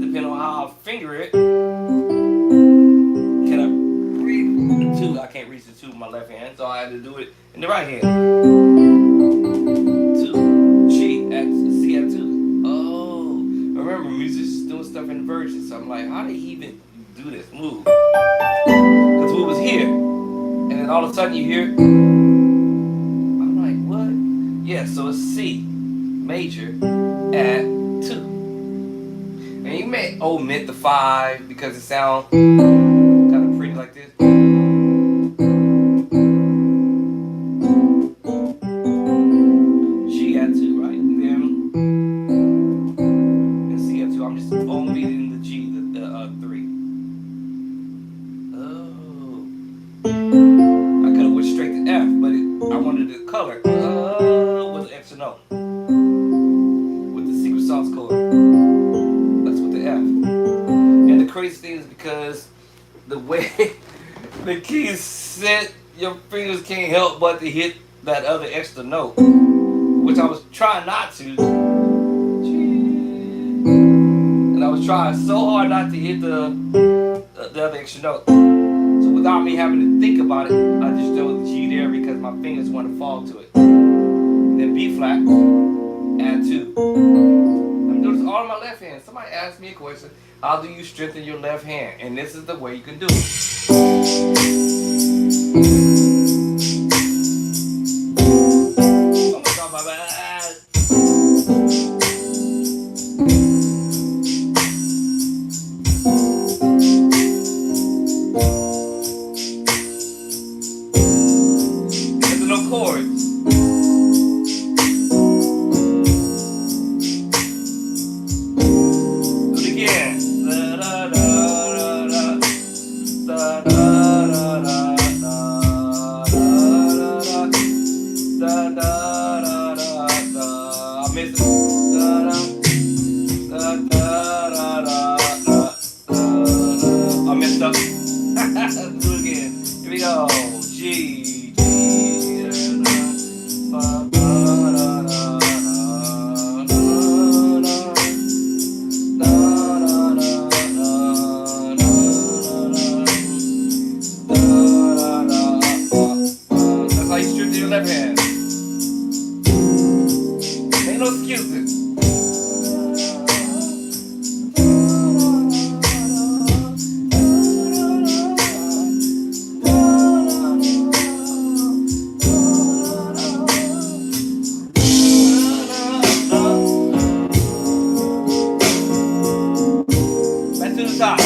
Depending on how I finger it, can I reach the 2? I can't reach the 2 with my left hand, so I had to do it in the right hand. 2, G, C at 2. Oh, remember, musicians doing stuff in versions, so I'm like, how did he even do this move? Because we was here, and then all of a sudden you hear, I'm like, what? Yeah, so it's C major at 2. And you may omit the 5 because it sounds kind of pretty like this. G at 2, right? And then C at 2. I'm just omitting the G, the 3. Oh. I could have went straight to F, but I wanted the color with the extra note. With the secret sauce chord. And the crazy thing is because the way the keys set, your fingers can't help but to hit that other extra note, which I was trying not to. And I was trying so hard not to hit the other extra note. So without me having to think about it, I just chose the G there because my fingers want to fall to it. Then B flat, add 2. I'm doing this all in my left hand. Somebody asked me a question, how do you strengthen your left hand? And this is the way you can do it. I'm gonna talk about that. There's no chords. Do it again. Da, da, da, da, da, da, da, da, da, da, da, da, da, da. I missed it. Da, da, da, da, da, da, da, da. I messed up. Do it again. Here we go. G, G, da, da, da, da, da, da, da, that's how you strip to your left hand. Ain't no excuses. Back to the top.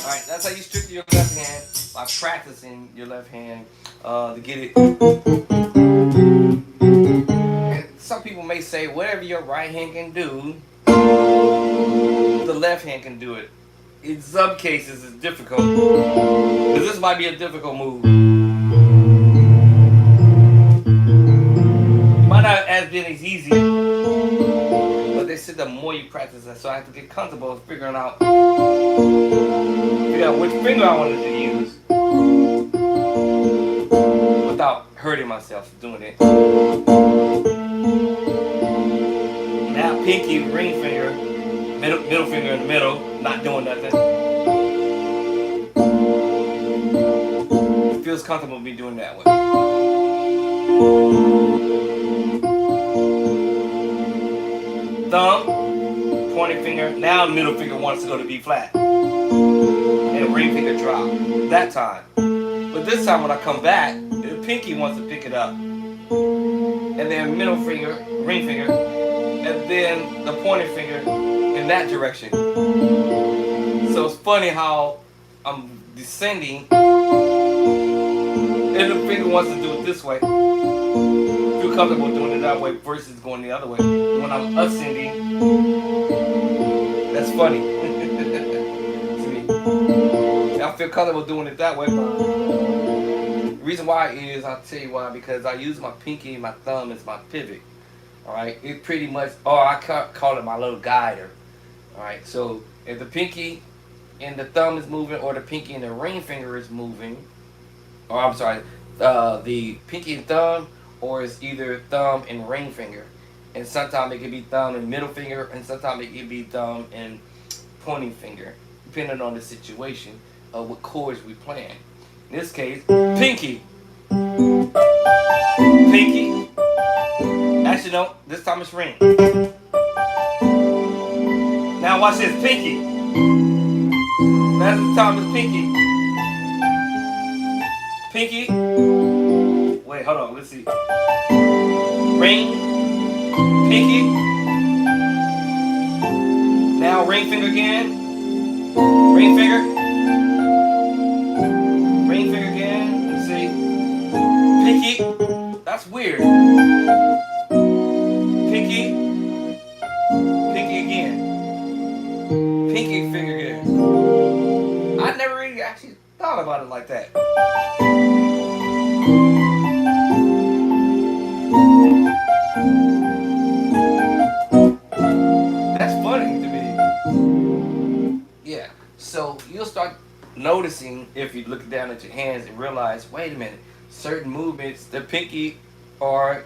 Alright, that's how you strip your left hand by practicing your left hand to get it. And some people may say whatever your right hand can do, the left hand can do it. In some cases it's difficult. Because this might be a difficult move. It might not as been as easy. But they said the more you practice that, so I have to get comfortable figuring out which finger I wanted to use without hurting myself doing it. Now pinky, ring finger, middle finger in the middle, not doing nothing. It feels comfortable me doing that way. Thumb, pointing finger, now middle finger wants to go to B flat. And ring finger drop. That time. But this time when I come back, the pinky wants to pick it up. And then middle finger, ring finger, and then the pointing finger in that direction. So it's funny how I'm descending and the finger wants to do it this way. Feel comfortable doing it that way versus going the other way. When I'm ascending, that's funny to me. I feel comfortable doing it that way. The reason why is, I'll tell you why, because I use my pinky and my thumb as my pivot. Alright, it pretty much, or I call it my little guider. Alright, so if the pinky and the thumb is moving, or the pinky and the ring finger is moving, or I'm sorry, the pinky and thumb, or it's either thumb and ring finger. And sometimes it can be thumb and middle finger, and sometimes it can be thumb and pointing finger, depending on the situation of what chords we playing. In this case, pinky. Pinky. Actually, no, this time it's ring. Now watch this, pinky. Last time it's pinky. Pinky. Wait, hold on, let's see. Ring. Pinky. Now ring finger again. Ring finger. weird. Pinky. Pinky again. Pinky finger again. I never really actually thought about it like that. That's funny to me. Yeah. So you'll start noticing if you look down at your hands and realize, wait a minute, certain movements, the pinky or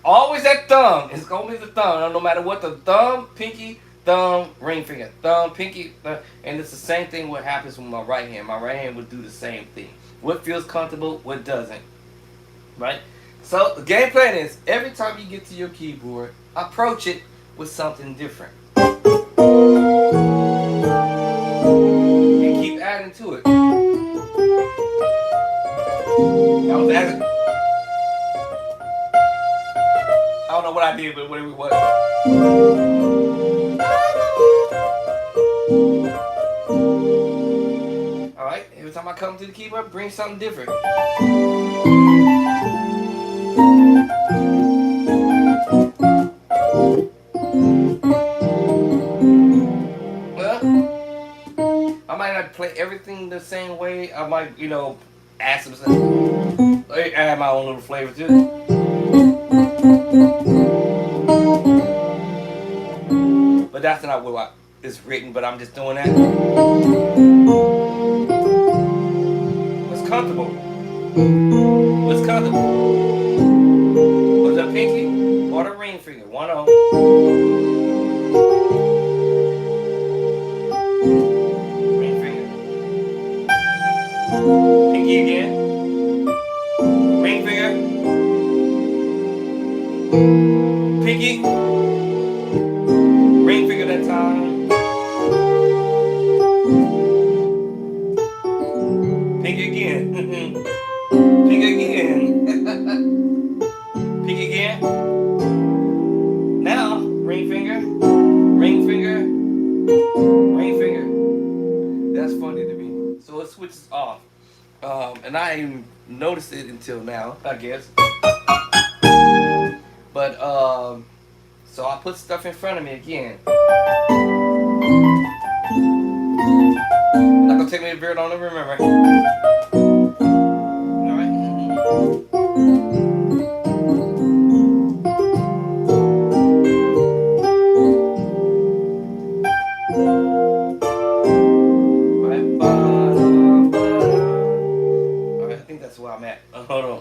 always that thumb. It's gonna be the thumb. No matter what, the thumb, pinky, thumb, ring finger, thumb, pinky, thumb. And it's the same thing what happens with my right hand. My right hand would do the same thing. What feels comfortable, what doesn't. Right? So the game plan is every time you get to your keyboard, approach it with something different. And keep adding to it. That was adding. I don't know what I did, but what it was. Alright, every time I come to the keyboard, bring something different. Well, I might not play everything the same way. I might, add some stuff. Add my own little flavor to it. But that's not what it's written, but I'm just doing that. What's comfortable? What's comfortable? Was the pinky or the ring finger? One of them. Ring finger. Pinky again. Ring finger. Pinky. Ring finger that time. Pinky again. Pinky again. Pinky again. Now, ring finger. Ring finger. Ring finger. That's funny to me. So it switches off. And I didn't even notice it until now, I guess. But, so I put stuff in front of me again. Not gonna take me very long to remember. Alright. Alright, I think that's where I'm at. Hold on.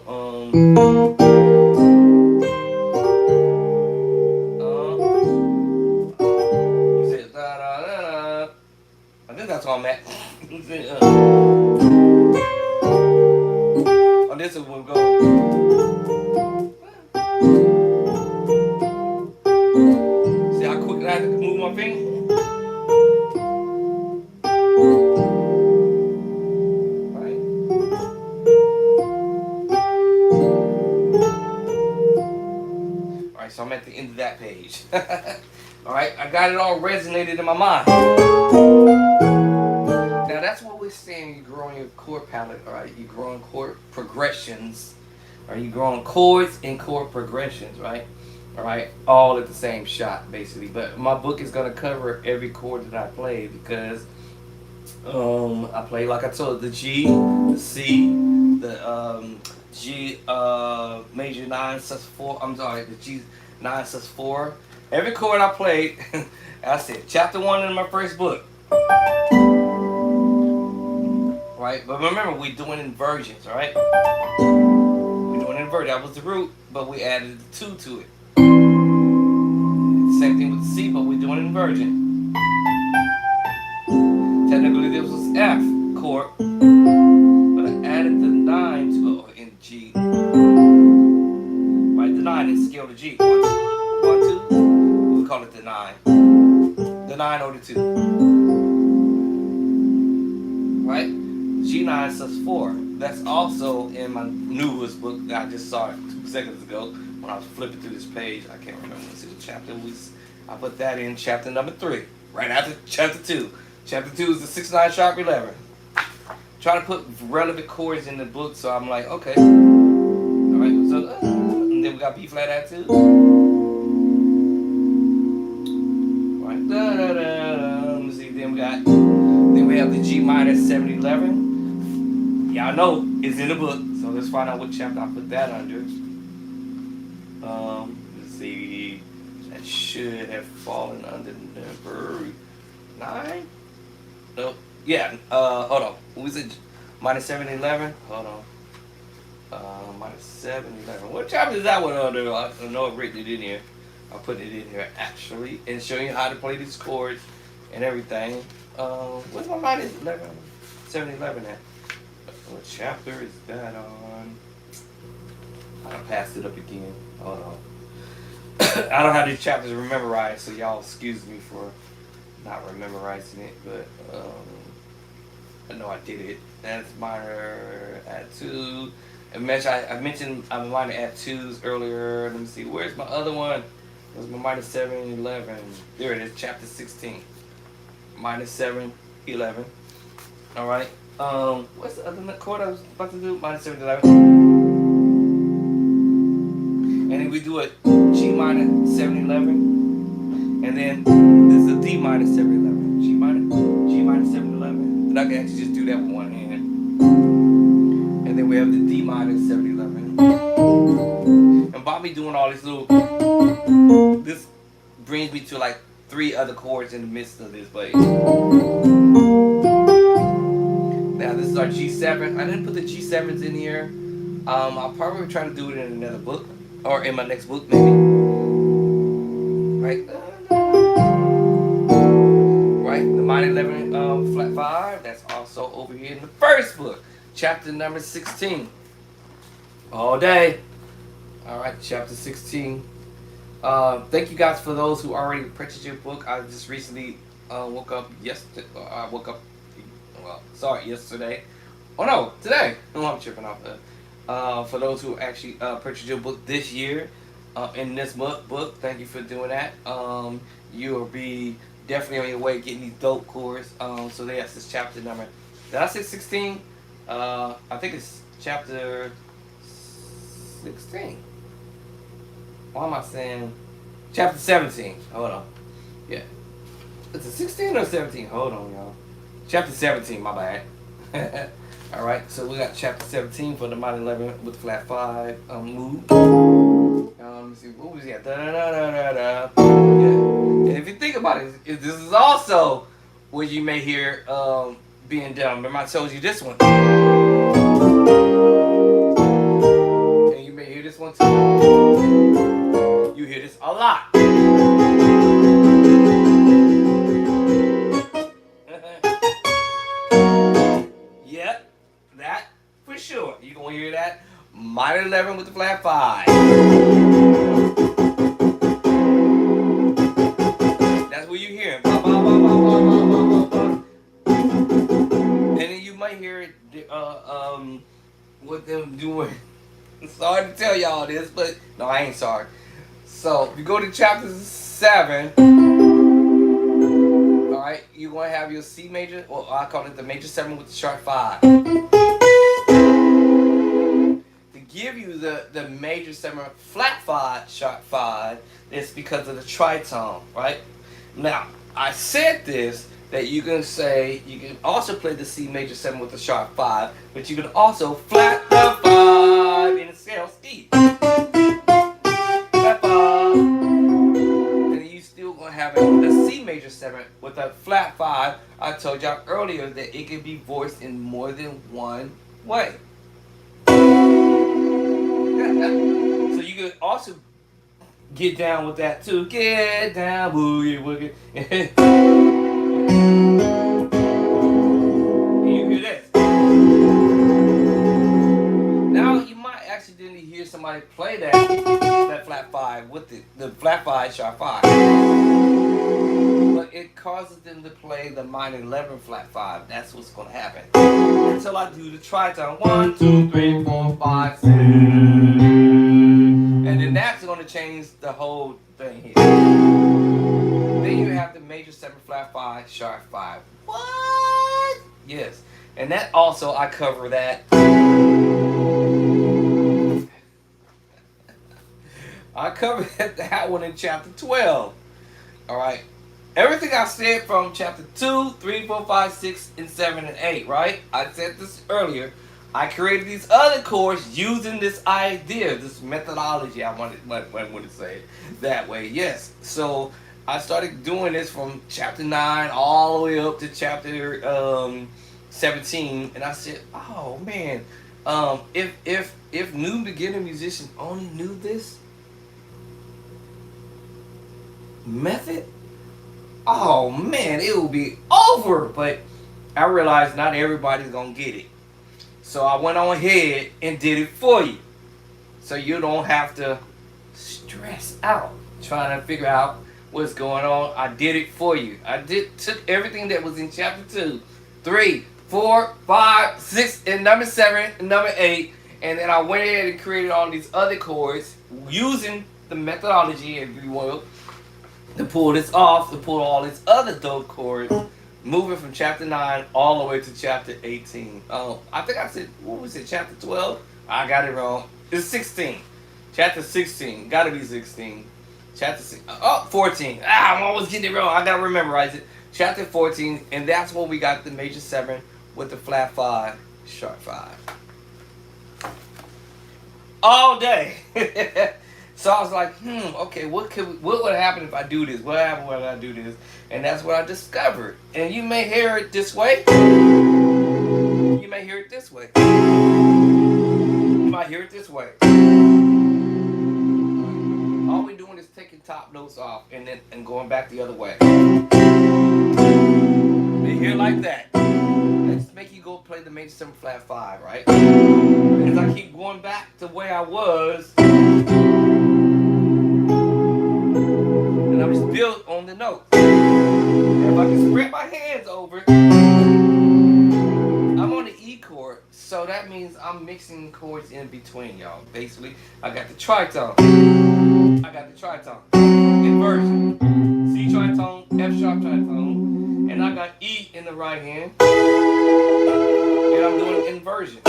I think that's all I'm at. On this one we'll go. See how quick I have to move my finger? Right. Alright, so I'm at the end of that page. Alright, I got it all resonated in my mind. Now that's what we're saying. You're growing your chord palette, alright? You're growing chord progressions. Or you're growing chords and chord progressions, right? Alright? All at the same shot, basically. But my book is going to cover every chord that I play because I play, like I told you, the G, the C, the G major 9 sus4. I'm sorry, the G 9 sus4. Every chord I played, I said, chapter 1 in my first book. Right? But remember, we're doing inversions, right? We're doing inversion. That was the root, but we added the 2 to it. Same thing with the C, but we're doing inversion. Technically, this was F chord, but I added the 9 to in G. Right? The 9 is scale to G. 1, 2. We call it the 9. The 9 or the 2. Right? G9 sus4. That's also in my newest book that I just saw 2 seconds ago when I was flipping through this page. I can't remember what chapter was. I put that in chapter number 3, right after chapter 2. Chapter 2 is the 6-9 sharp 11. Try to put relevant chords in the book, so I'm like, okay. Alright, so got B flat attitude. Right. Da, da, da, da. Let me see. Then we have the G minor 711. Y'all know it's in the book, so let's find out what chapter I put that under. Let's see. That should have fallen under number 9. Nope. Yeah. Hold on. What was it? Minus 711. Hold on. Minus 711. What chapter is that one under? I know I've written it in here. I'll put it in here actually and show you how to play these chords and everything. What's my minus 711 at? What chapter is that on? I passed it up again. Hold on. I don't have these chapters memorized, so y'all excuse me for not memorizing it, but I know I did it. That's minor attitude. I mentioned I'm minor attitudes earlier. Let me see. Where's my other one? Where's my minus 711? There it is, chapter 16. Minus 711. All right. What's the other chord I was about to do? Minus 711. And then we do a G minor 711. And then this is a D minor 711. G minor 711. And I can actually just do that with one hand. And then we have the D minor 711. And by me doing all these this brings me to like 3 other chords in the midst of this bass. Now this is our G7. I didn't put the G7s in here. I'll probably try to do it in another book or in my next book maybe. Right. Right. The minor 11 flat 5. That's also over here in the first book, chapter number 16. All day. All right, chapter 16. Thank you guys for those who already purchased your book. I just recently woke up yesterday. Yesterday. Oh no, today. No, I'm tripping off that. For those who actually purchased your book this year, in this book, thank you for doing that. You will be definitely on your way getting these dope chords. So that's this chapter number. Did I say 16? I think it's chapter 16. Why am I saying chapter 17? Hold on. Yeah. Is it 16 or 17? Hold on, y'all. Chapter 17, my bad. Alright, so we got chapter 17 for the minor 11 with flat 5 move. Let me see, what was that? Da, da, da, da, da. Yeah. And if you think about it, this is also where you may hear being done. Remember I told you this one. And you may hear this one too. You hear this a lot. Yep, that for sure. You're going to hear that. Minor 11 with the flat 5. That's what you hear. And then you might hear it, what them doing. I'm sorry to tell y'all this, but no, I ain't sorry. So, if you go to chapter 7, alright, you're going to have your C major, or I call it the major 7 with the sharp 5. To give you the major 7 flat 5, sharp 5, it's because of the tritone, right? Now, I said this, that you can also play the C major 7 with the sharp 5, but you can also flat the 5 in the scale E. Flat 5. And you still gonna have the C major 7 with a flat 5. I told y'all earlier that it can be voiced in more than one way. So you can also get down with that too. Get down, boogie woogie. You hear this? Now you might accidentally hear somebody play that flat 5 with the flat 5 sharp 5. But it causes them to play the minor 11 flat 5. That's what's going to happen. Until I do the tritone. 1, 2, 3, 4, 5, 6. And then that's going to change the whole thing here. Then you have the major 7 flat 5 sharp 5. What? Yes. And that also, I cover that. I covered that one in chapter 12. All right. Everything I said from chapter 2, 3, 4, 5, 6, and 7, and 8, right? I said this earlier. I created these other chords using this idea, this methodology. I wanted to say it that way. Yes. So I started doing this from chapter 9 all the way up to chapter 17, and I said, "Oh man, if new beginner musicians only knew this method, oh man, it will be over." But I realized not everybody's gonna get it, so I went on ahead and did it for you, so you don't have to stress out trying to figure out what's going on. I did it for you. Took everything that was in chapter 2, 3, 4, 5, 6, and number 7, and number 8, and then I went ahead and created all these other chords using the methodology, if you will, to pull this off, to pull all these other dope chords, moving from chapter 9 all the way to chapter 18. I think I said, what was it, chapter 12? I got it wrong. It's 16. Chapter 16. Gotta be 16. Chapter 14. I'm always getting it wrong. I gotta memorize it. Chapter 14, and that's when we got the major 7 with the flat 5, sharp 5. All day. So I was like, okay, what would happen if I do this? What happened when I do this? And that's what I discovered. And you may hear it this way. You may hear it this way. You might hear it this way. All we're doing is taking top notes off and going back the other way. They hear like that. Let's make you go play the major 7 flat 5, right? As I keep going back to where I was, and I'm just built on the notes. And if I can spread my hands over, I'm on the E chord, so that means I'm mixing chords in between, y'all. Basically, I got the tritone. I got the tritone. Inversion. C tritone, F sharp tritone, and I got E in the right hand, and I'm doing inversion.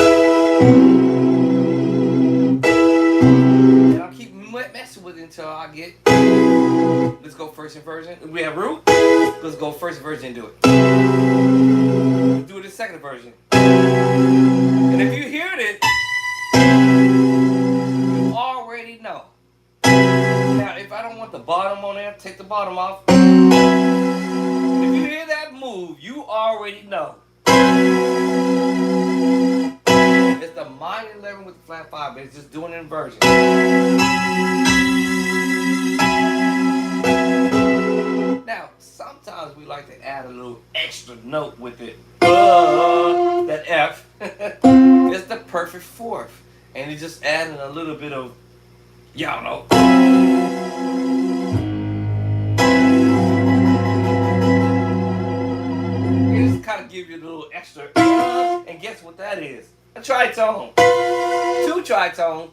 And I'll keep messing with it until I get, let's go first inversion. We have root, let's go first inversion and do it. Let's do the second version. And if you hear it, you already know. Now, if I don't want the bottom on there, take the bottom off. If you hear that move, you already know. It's the minor 11 with the flat 5, but it's just doing an inversion. Now, sometimes we like to add a little extra note with it. That F. It's the perfect 4th. And it's just adding a little bit of, y'all know. It just kind of give you a little extra. And guess what that is? A tritone. 2 tritone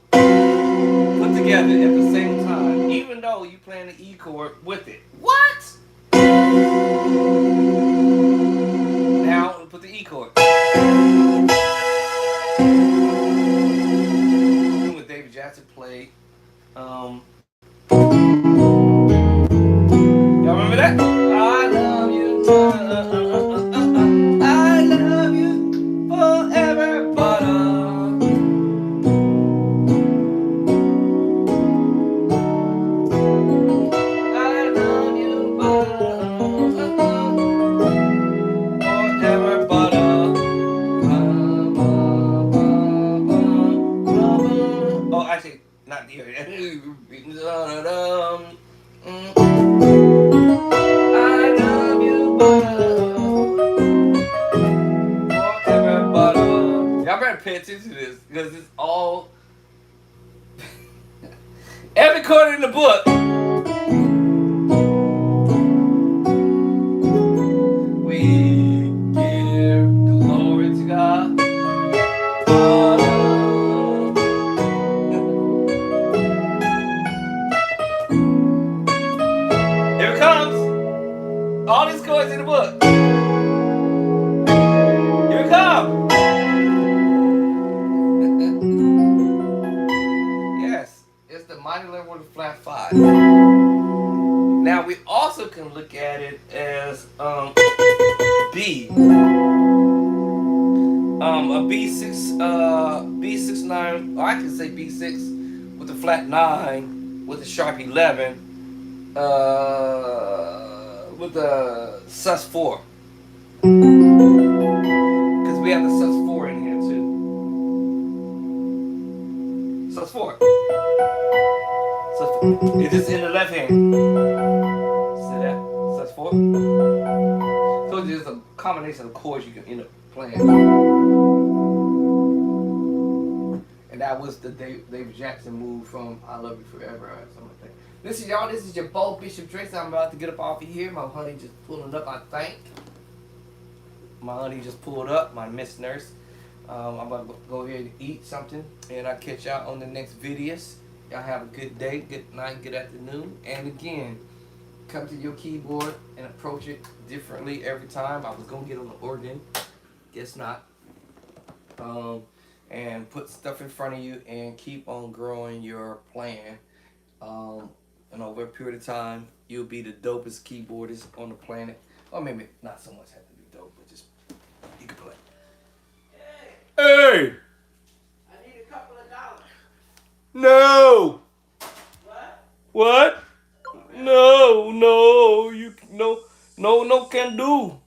put together at the same time, even though you playing the E chord with it. What? Now we put the E chord. What David Jackson played. Y'all remember that? I love you. I love you forever, butter. I love you, forever, butter. Oh, actually, not the area. I love you, butter. Forever, butter. Y'all better pay attention to this because it's all every chord in the book. We give glory to God. Here it comes. All these chords in the book. Here it comes. Yes, it's the minor 11 with the flat Now we also can look at it as B. A B6, B69, or I can say B6 with a flat 9, with a sharp 11, with a sus4. Because we have the sus4 in here too. Sus4. Sus4. It is in the left hand. See that? Sus4. So it's just a combination of chords you can end up playing. And that was the David Jackson move from I Love You Forever or something like that. Listen, y'all, this is your Bo Bishop Drinks. I'm about to get up off of here. My honey just pulling up, I think. My honey just pulled up, my Miss Nurse. I'm about to go ahead and eat something. And I'll catch y'all on the next videos. Y'all have a good day, good night, good afternoon. And again, come to your keyboard and approach it differently every time. I was going to get on the organ. Guess not. And put stuff in front of you and keep on growing your plan. And over a period of time, you'll be the dopest keyboardist on the planet. Or maybe not so much have to be dope, but just you can play. Hey! I need a couple of dollars. No! What? What? No, no, you no can do.